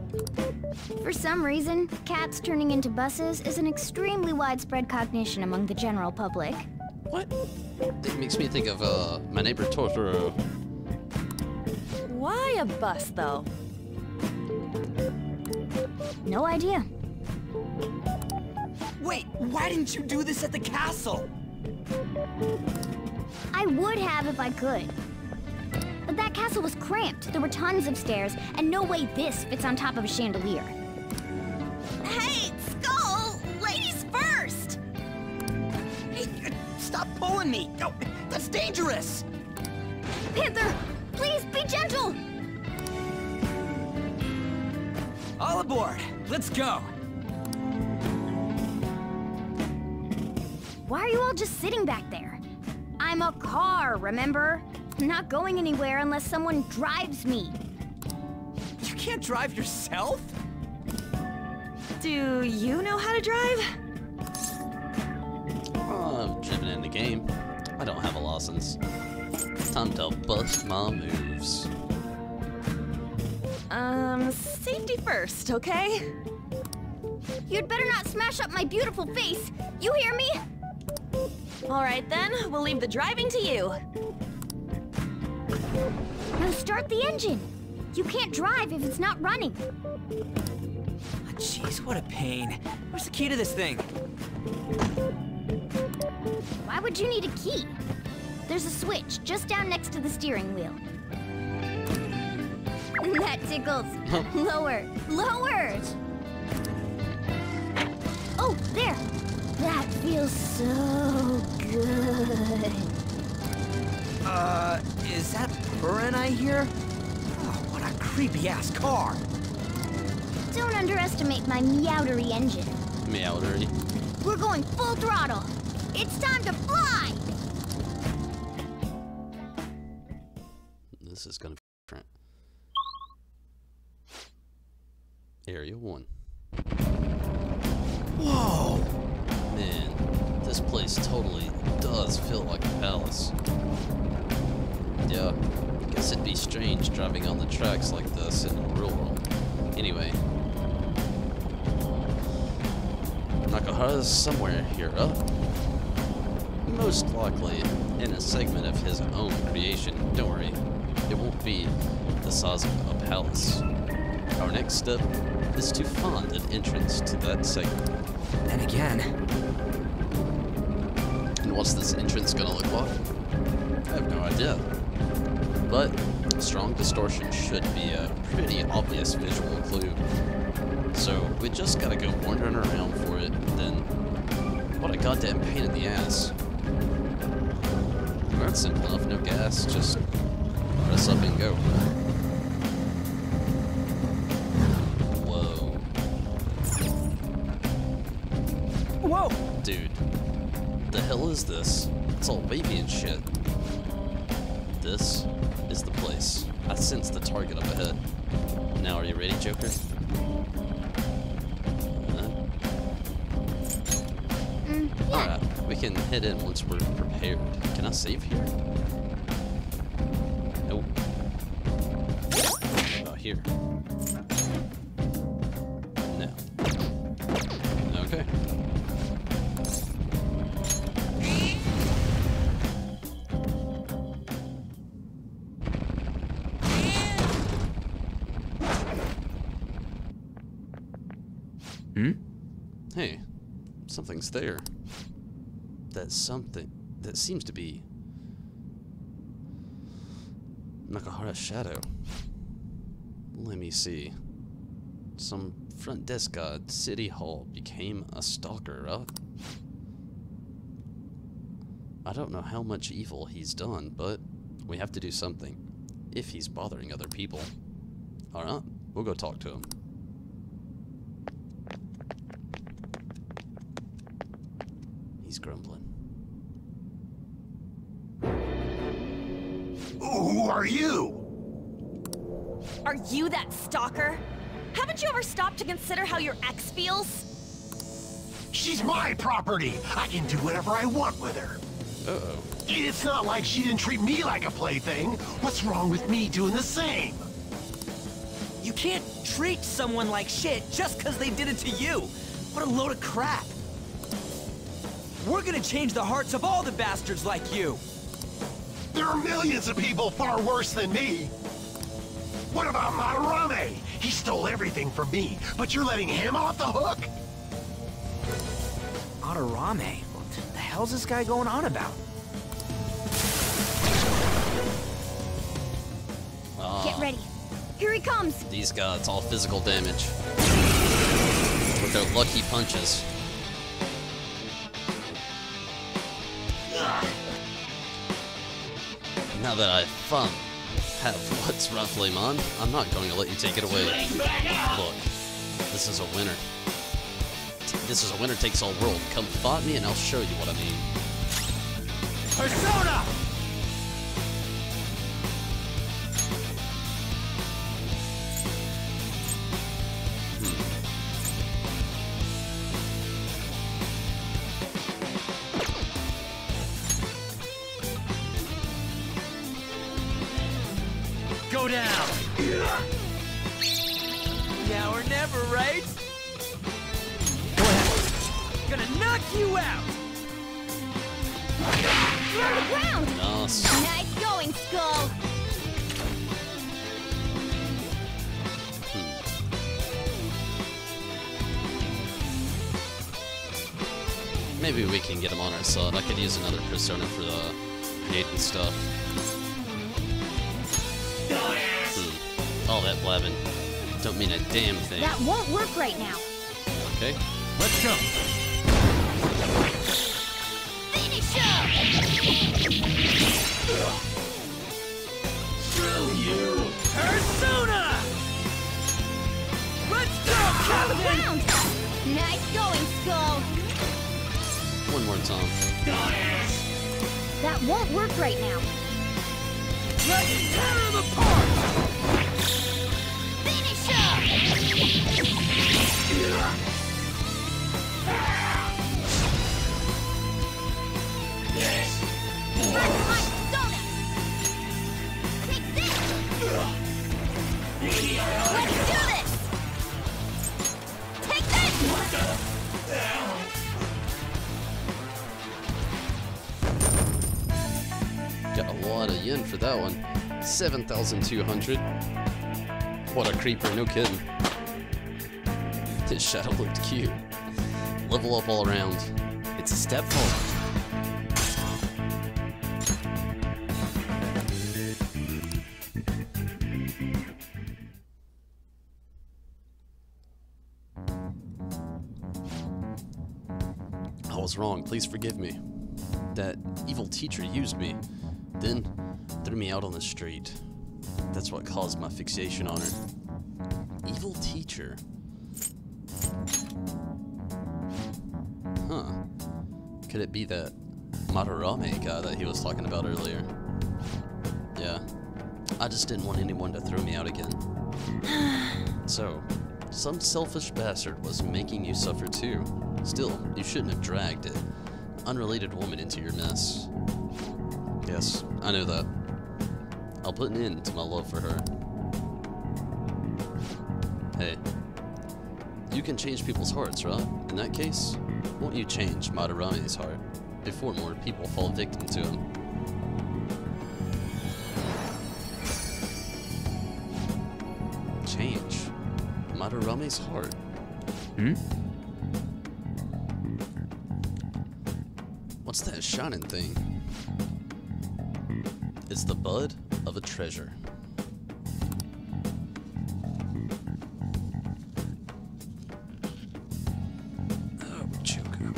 Speaker 12: For some reason, cats turning into buses is an extremely widespread cognition among the general public.
Speaker 1: What? It makes me think of, My Neighbor Totoro.
Speaker 7: Why a bus, though?
Speaker 12: No idea.
Speaker 8: Wait, why didn't you do this at the castle?
Speaker 12: I would have if I could. But that castle was cramped. There were tons of stairs, and no way this fits on top of a chandelier.
Speaker 8: Hey, Skull! Ladies first! Hey, stop pulling me! No, that's dangerous!
Speaker 12: Panther, please be gentle!
Speaker 8: All aboard! Let's go!
Speaker 12: Why are you all just sitting back there? I'm a car, remember? I'm not going anywhere unless someone drives me.
Speaker 8: You can't drive yourself? Do you know how to drive?
Speaker 1: I've driven in the game. I don't have a license. Time to bust my moves.
Speaker 7: Safety first, okay?
Speaker 12: You'd better not smash up my beautiful face. You hear me?
Speaker 7: All right then, we'll leave the driving to you.
Speaker 12: Now start the engine. You can't drive if it's not running.
Speaker 8: Jeez, what a pain. Where's the key to this thing?
Speaker 12: Why would you need a key? There's a switch just down next to the steering wheel. That tickles. Lower. Lower! Oh, there! That feels so good.
Speaker 8: Is that purring I hear? Oh, what a creepy-ass car.
Speaker 12: Don't underestimate my meowdery engine.
Speaker 1: Meowdery.
Speaker 12: We're going full throttle. It's time to fly!
Speaker 1: This is gonna be different. Area 1.
Speaker 8: Whoa!
Speaker 1: Man, this place totally does feel like a palace. Yeah, I guess it'd be strange driving on the tracks like this in the real world. Anyway. Nakahara's somewhere here, most likely in a segment of his own creation. Don't worry, it won't be the size of a palace. Our next step is to find an entrance to that segment.
Speaker 8: And again.
Speaker 1: And what's this entrance gonna look like? I have no idea. But strong distortion should be a pretty obvious visual clue. So we just gotta go wandering around for it, then what a goddamn pain in the ass. Well, that's simple enough, no gas, just press up and go. Whoa.
Speaker 8: Whoa!
Speaker 1: Dude, the hell is this? It's all wavy and shit. This is the place. I sense the target up ahead. Now, are you ready, Joker?
Speaker 12: Yeah.
Speaker 1: Alright, we can head in once we're prepared. Can I save here? Nope. Oh, here. No. Okay. Hey, something's there. That's something that seems to be Nakahara's shadow. Let me see. Some front desk guy at City Hall became a stalker, right? I don't know how much evil he's done, but we have to do something if he's bothering other people. Alright, we'll go talk to him. He's grumbling.
Speaker 4: Who are you?
Speaker 7: Are you that stalker? Haven't you ever stopped to consider how your ex feels?
Speaker 16: She's my property. I can do whatever I want with her.
Speaker 1: Uh-oh.
Speaker 16: It's not like she didn't treat me like a plaything. What's wrong with me doing the same?
Speaker 8: You can't treat someone like shit just because they did it to you. What a load of crap. We're gonna change the hearts of all the bastards like you.
Speaker 16: There are millions of people far worse than me. What about Madarame? He stole everything from me, but you're letting him off the hook?
Speaker 8: Madarame? What the hell's this guy going on about?
Speaker 2: Get ready. Here he comes.
Speaker 1: These guys, all physical damage. With their lucky punches. Now that I have what's roughly mine, I'm not going to let you take it away. Look, this is a winner. This is a winner takes all world. Come fight me and I'll show you what I mean.
Speaker 8: Persona! Go down! Now or never, right? Go ahead. Gonna knock you out!
Speaker 2: You're on the ground!
Speaker 1: Nice.
Speaker 2: Nice going, Skull!
Speaker 1: Maybe we can get him on our side. I could use another persona for the creating stuff. All that blabbing don't mean a damn thing.
Speaker 2: That won't work right now.
Speaker 1: Okay.
Speaker 8: Let's go.
Speaker 2: Finish up!
Speaker 8: Screw you! Persona! Let's go, Captain!
Speaker 2: Round. Nice going, Skull!
Speaker 1: One more time.
Speaker 2: That won't work right now.
Speaker 8: Let's tear him apart!
Speaker 2: Finish up! First light, Sona! Take this! Let's do this! Take this!
Speaker 1: Got a lot of yen for that one. 7,200. What a creeper, no kidding. His shadow looked cute. Level up all around.
Speaker 8: It's a step forward.
Speaker 1: I was wrong, please forgive me. That evil teacher used me, then threw me out on the street. That's what caused my fixation on her. Evil teacher? Huh. Could it be that Madarame guy that he was talking about earlier? Yeah. I just didn't want anyone to throw me out again. So, some selfish bastard was making you suffer too. Still, you shouldn't have dragged an unrelated woman into your mess. Yes, I know that. I'll put an end to my love for her. Hey, you can change people's hearts, right? In that case, won't you change Madarame's heart before more people fall victim to him? Change Madarame's heart? What's that shining thing? It's the bud of a treasure. Oh, Choco.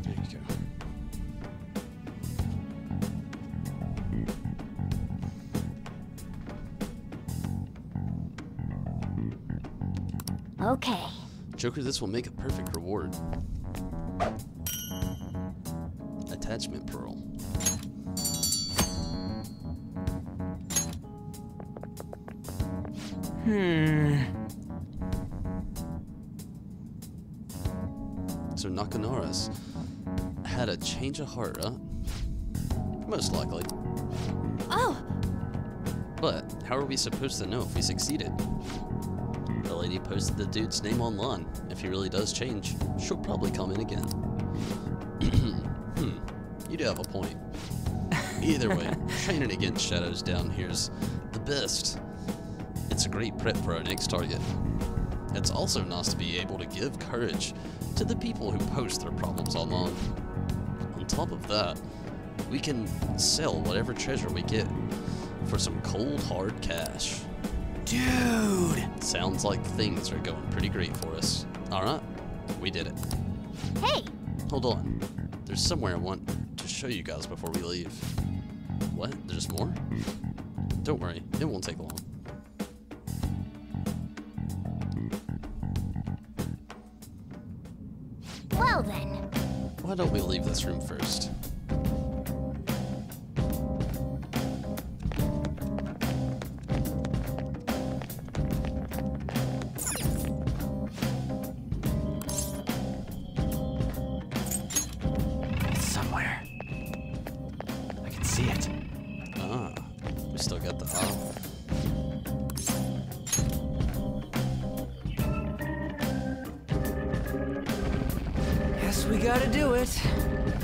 Speaker 1: There you go.
Speaker 12: Okay.
Speaker 1: Joker, this will make a perfect reward. Attachment pearl. So Nakanara's had a change of heart, huh? Most likely.
Speaker 2: Oh!
Speaker 1: But how are we supposed to know if we succeeded? The lady posted the dude's name online. If he really does change, she'll probably come in again. You do have a point. Either way, training against shadows down here's the best. It's a great prep for our next target. It's also nice to be able to give courage to the people who post their problems online. On top of that, we can sell whatever treasure we get for some cold hard cash.
Speaker 8: Dude!
Speaker 1: Sounds like things are going pretty great for us. Alright, we did it.
Speaker 12: Hey!
Speaker 1: Hold on. There's somewhere I want to show you guys before we leave. What? There's more? Don't worry, it won't take long.
Speaker 12: Well then.
Speaker 1: Why don't we leave this room first?
Speaker 8: Somewhere. I can see it.
Speaker 1: Ah, we still got the owl.
Speaker 8: Guess we gotta do it.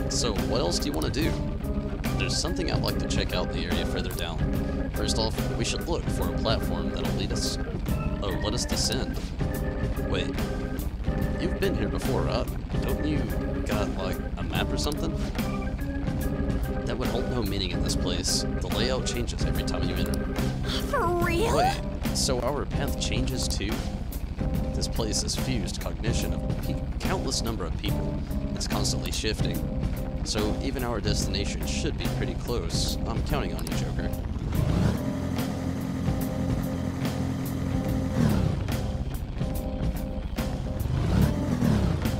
Speaker 1: So what else do you want to do? There's something I'd like to check out in the area further down. First off, we should look for a platform that'll let us descend. Wait, you've been here before, right? Don't you got like a map or something? That would hold no meaning in this place. The layout changes every time you enter.
Speaker 7: For real?
Speaker 1: Wait, so our path changes too? This place has fused cognition of countless number of people. It's constantly shifting. So even our destination should be pretty close. I'm counting on you, Joker.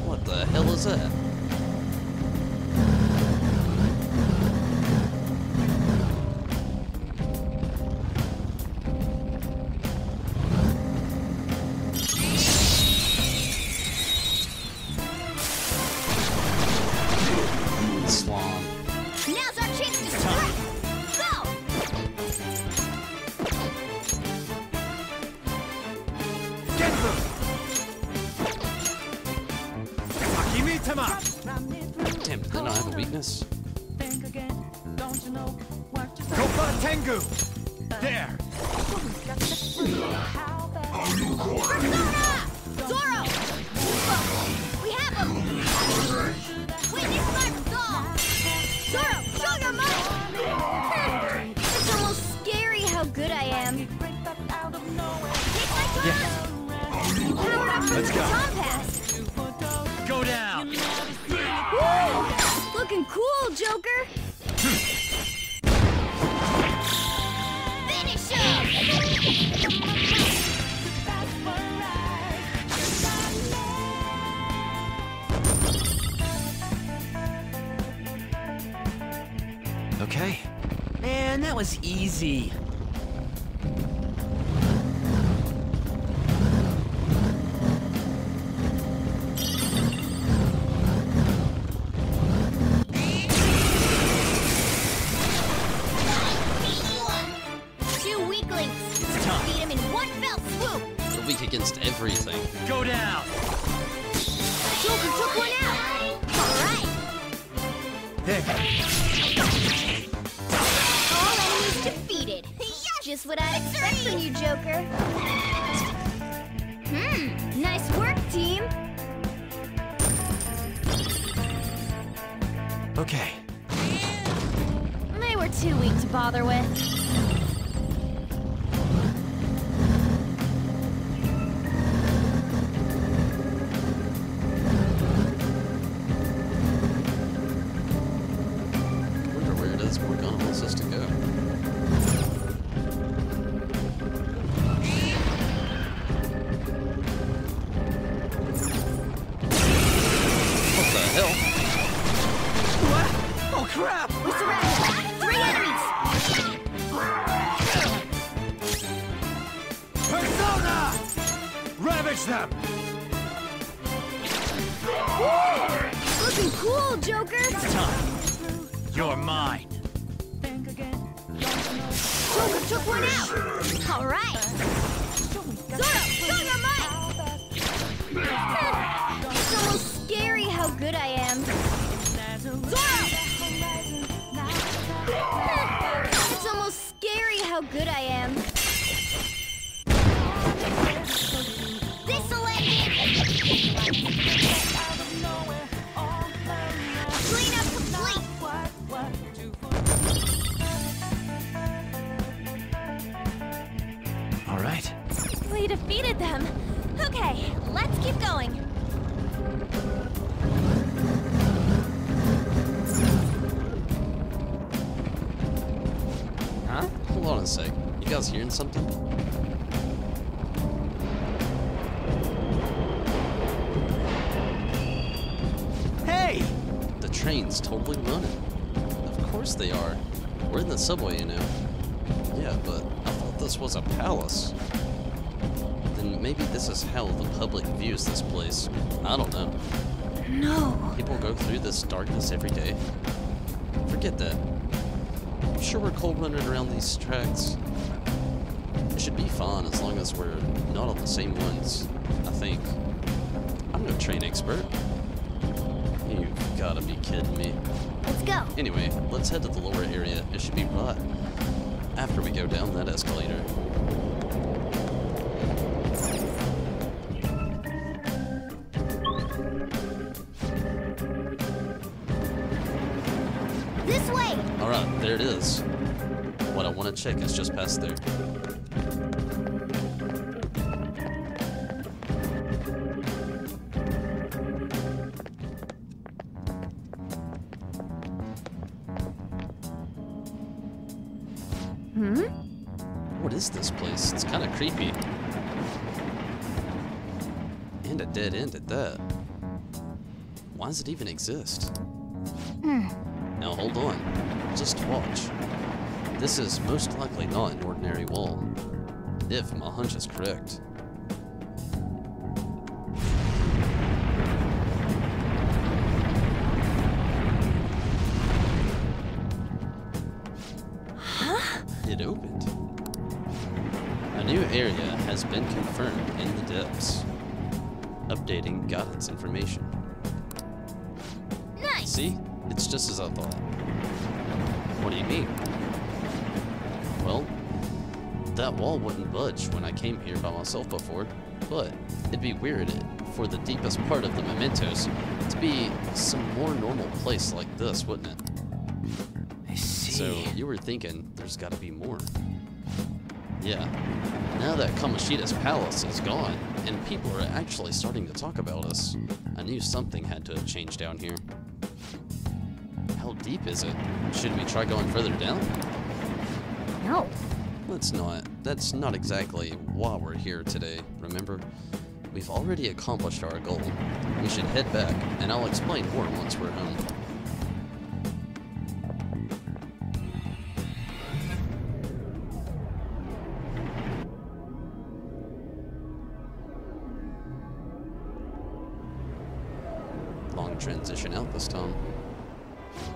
Speaker 1: What the hell is that? Swan.
Speaker 12: Now's our chance to strike! Go!
Speaker 9: Get them! Hakimitama!
Speaker 1: Damn, did I not have a weakness?
Speaker 9: Kofa Tengu! There!
Speaker 12: Zoro! We have him! Witness my resolve! Zoro, show your might! It's almost scary how good I am. Take my turn! Power up
Speaker 9: Let's
Speaker 12: the
Speaker 9: go.
Speaker 12: compass!
Speaker 9: Go down!
Speaker 12: Woo! Looking cool, Joker! Finish him!
Speaker 8: Okay. Man, that was easy.
Speaker 12: Two weaklings! Beat him in one fell swoop!
Speaker 1: You're weak against everything.
Speaker 9: Go down!
Speaker 12: Joker took one out! Alright!
Speaker 9: There.
Speaker 12: All enemies defeated! Just what I'd expect from you, Joker! Nice work, team!
Speaker 8: Okay.
Speaker 7: They were too weak to bother with.
Speaker 1: I wonder where it is Morgana wants us to go. What the hell?
Speaker 8: What? Oh crap!
Speaker 12: We surrounded! 3 enemies!
Speaker 9: Persona! Ravage them!
Speaker 12: Looking cool, Joker!
Speaker 9: It's time. You're mine.
Speaker 12: Oh, took one out! All right! Zoro, show your might! It's almost scary how good I am. Zoro! It's almost scary how good I am. This'll end it! Cleanup complete!
Speaker 8: All right.
Speaker 7: We defeated them. Okay, let's keep going.
Speaker 1: Huh? Hold on a sec. You guys hearing something?
Speaker 8: Hey!
Speaker 1: The train's totally running. Of course they are. We're in the subway, you know. Yeah, but I thought this was a palace. Then maybe this is how the public views this place. I don't know.
Speaker 7: No.
Speaker 1: People go through this darkness every day. Forget that. I'm sure we're cold running around these tracks. It should be fine as long as we're not on the same ones, I think. I'm no train expert. You've gotta be kidding me.
Speaker 12: Let's go.
Speaker 1: Anyway, let's head to the lower area. It should be right after we go down that escalator.
Speaker 12: This way!
Speaker 1: Alright, there it is. What I want to check is just past there. What is this place? It's kind of creepy. And a dead end at that. Why does it even exist? Now hold on. Just watch. This is most likely not an ordinary wall. If my hunch is correct. It opened. A new area has been confirmed in the depths. Updating guidance information.
Speaker 12: Nice!
Speaker 1: See? It's just as I thought. What do you mean? Well, that wall wouldn't budge when I came here by myself before, but it'd be weird for the deepest part of the mementos to be some more normal place like this, wouldn't it?
Speaker 8: I see.
Speaker 1: So you were thinking there's gotta be more. Yeah. Now that Kamoshida's palace is gone, and people are actually starting to talk about us, I knew something had to have changed down here. How deep is it? Should we try going further down?
Speaker 12: No.
Speaker 1: Let's not. That's not exactly why we're here today, remember? We've already accomplished our goal. We should head back, and I'll explain more once we're home. Long transition out this time.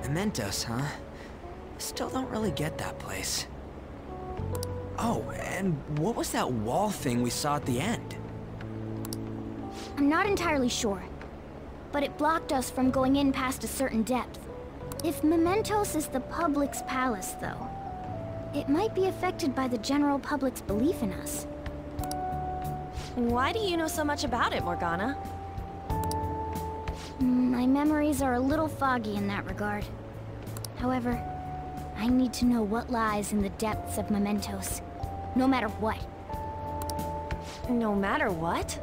Speaker 8: Mementos, huh? Still don't really get that place. Oh, and what was that wall thing we saw at the end?
Speaker 12: I'm not entirely sure, but it blocked us from going in past a certain depth. If Mementos is the public's palace, though, it might be affected by the general public's belief in us.
Speaker 7: Why do you know so much about it, Morgana?
Speaker 12: My memories are a little foggy in that regard. However, I need to know what lies in the depths of Mementos, no matter what.
Speaker 7: No matter what?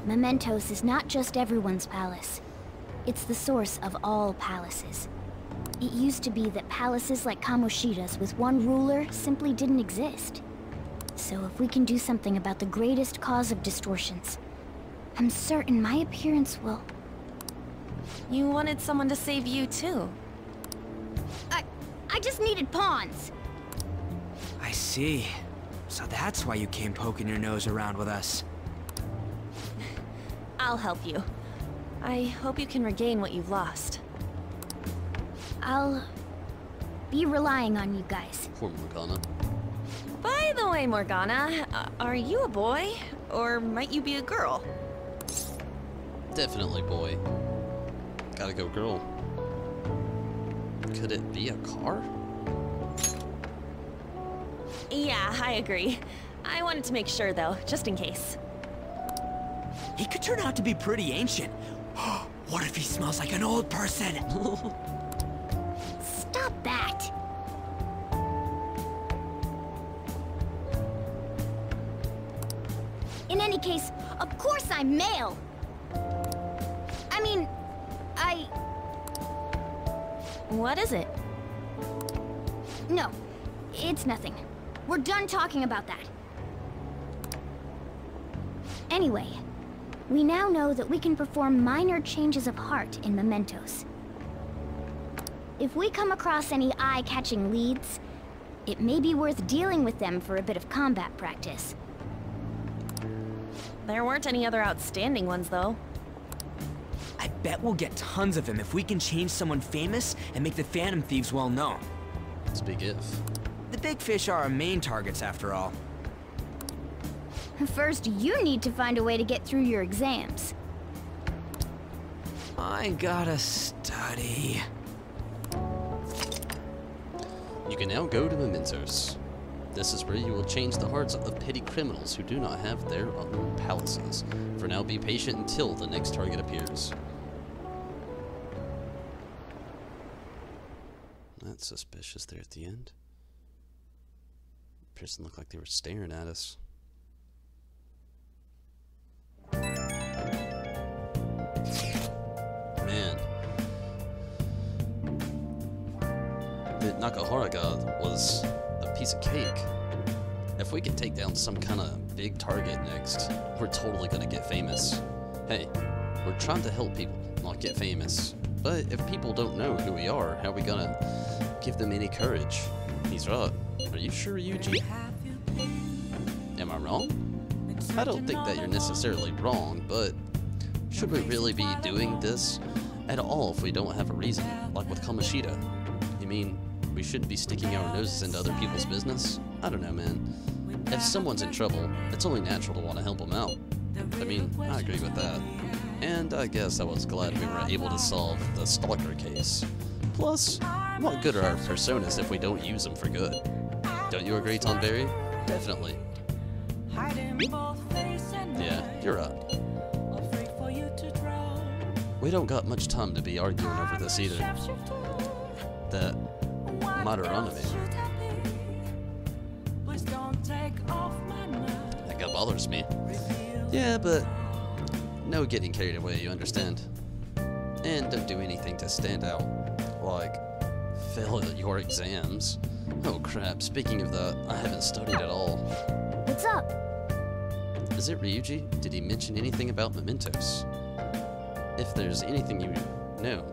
Speaker 12: Mementos is not just everyone's palace. It's the source of all palaces. It used to be that palaces like Kamoshida's with one ruler simply didn't exist. So if we can do something about the greatest cause of distortions, I'm certain my appearance will...
Speaker 7: You wanted someone to save you, too.
Speaker 12: I just needed pawns.
Speaker 8: I see. So that's why you came poking your nose around with us.
Speaker 7: I'll help you. I hope you can regain what you've lost.
Speaker 12: I'll be relying on you guys.
Speaker 1: Poor Morgana.
Speaker 7: By the way, Morgana, are you a boy? Or might you be a girl?
Speaker 1: Definitely boy. Gotta go girl. Could it be a car?
Speaker 7: Yeah, I agree. I wanted to make sure, though, just in case.
Speaker 8: He could turn out to be pretty ancient. What if he smells like an old person?
Speaker 12: Stop that! In any case, of course I'm male! I mean,
Speaker 7: What is it?
Speaker 12: No, it's nothing. We're done talking about that. Anyway, we now know that we can perform minor changes of heart in mementos. If we come across any eye-catching leads, it may be worth dealing with them for a bit of combat practice.
Speaker 7: There weren't any other outstanding ones, though.
Speaker 8: I bet we'll get tons of them if we can change someone famous and make the Phantom Thieves well known.
Speaker 1: It's a big if.
Speaker 8: The big fish are our main targets, after all.
Speaker 12: First, you need to find a way to get through your exams.
Speaker 8: I gotta study.
Speaker 1: You can now go to Mementos. This is where you will change the hearts of petty criminals who do not have their own palaces. For now, be patient until the next target appears. That's suspicious there at the end. Person looked like they were staring at us. Man. The Nakahara god was a piece of cake. If we can take down some kind of big target next, we're totally gonna get famous. Hey, we're trying to help people, not get famous. But if people don't know who we are, how are we gonna give them any courage? He's right. Are you sure, Yuji? Am I wrong? I don't think that you're necessarily wrong, but should we really be doing this at all if we don't have a reason, like with Kamoshida? You mean we shouldn't be sticking our noses into other people's business? I don't know, man. If someone's in trouble, it's only natural to want to help them out. I mean, I agree with that. And I guess I was glad we were able to solve the Stalker case. Plus, what good are our personas if we don't use them for good? Don't you agree, Tonberry? Definitely. Yeah, you're right. We don't got much time to be arguing over this either. That Madarame. That guy bothers me. Yeah, but no getting carried away, you understand? And don't do anything to stand out. Like, fail your exams. Oh crap, speaking of that, I haven't studied at all.
Speaker 12: What's up?
Speaker 1: Is it Ryuji? Did he mention anything about mementos? If there's anything you know.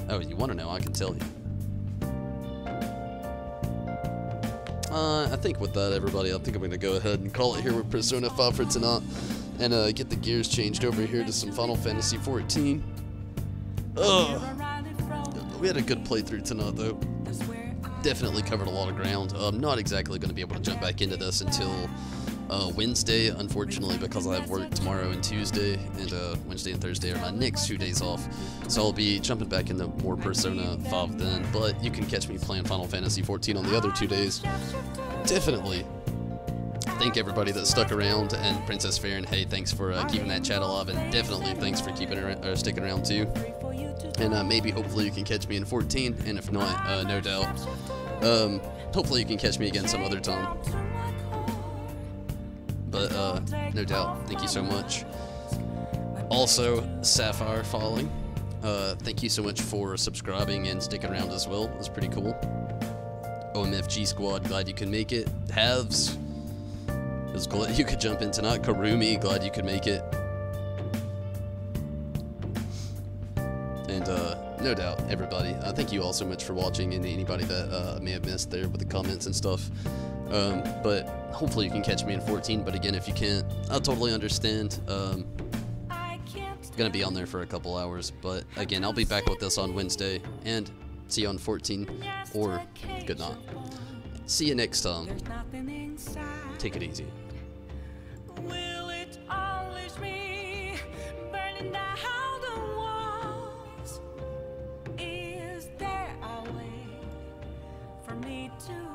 Speaker 1: Oh, you want to know? I can tell you. I think with that, everybody, I think I'm going to go ahead and call it here with Persona 5 for tonight. And get the gears changed over here to some Final Fantasy XIV. We had a good playthrough tonight, though. Definitely covered a lot of ground. I'm not exactly going to be able to jump back into this until Wednesday, unfortunately, because I have work tomorrow and Tuesday, and Wednesday and Thursday are my next 2 days off. So I'll be jumping back into more Persona 5 then, but you can catch me playing Final Fantasy XIV on the other 2 days. Definitely. Thank everybody that stuck around, and Princess Farron, hey, thanks for keeping that chat alive, and definitely thanks for keeping sticking around too. And maybe, hopefully, you can catch me in 14, and if not, no doubt, hopefully you can catch me again some other time. But no doubt, thank you so much. Also, Sapphire following, thank you so much for subscribing and sticking around as well. It was pretty cool. OMFG Squad, glad you could make it. Halves, I was glad you could jump in tonight. Karumi, glad you could make it. And no doubt, everybody, thank you all so much for watching, and anybody that may have missed there with the comments and stuff. But hopefully you can catch me in 14, but again, if you can't, I'll totally understand. Gonna be on there for a couple hours, but again, I'll be back with this on Wednesday, and See you on 14, or good night. See you next time. Take it easy.
Speaker 17: Will it always be burning down the walls? Is there a way for me to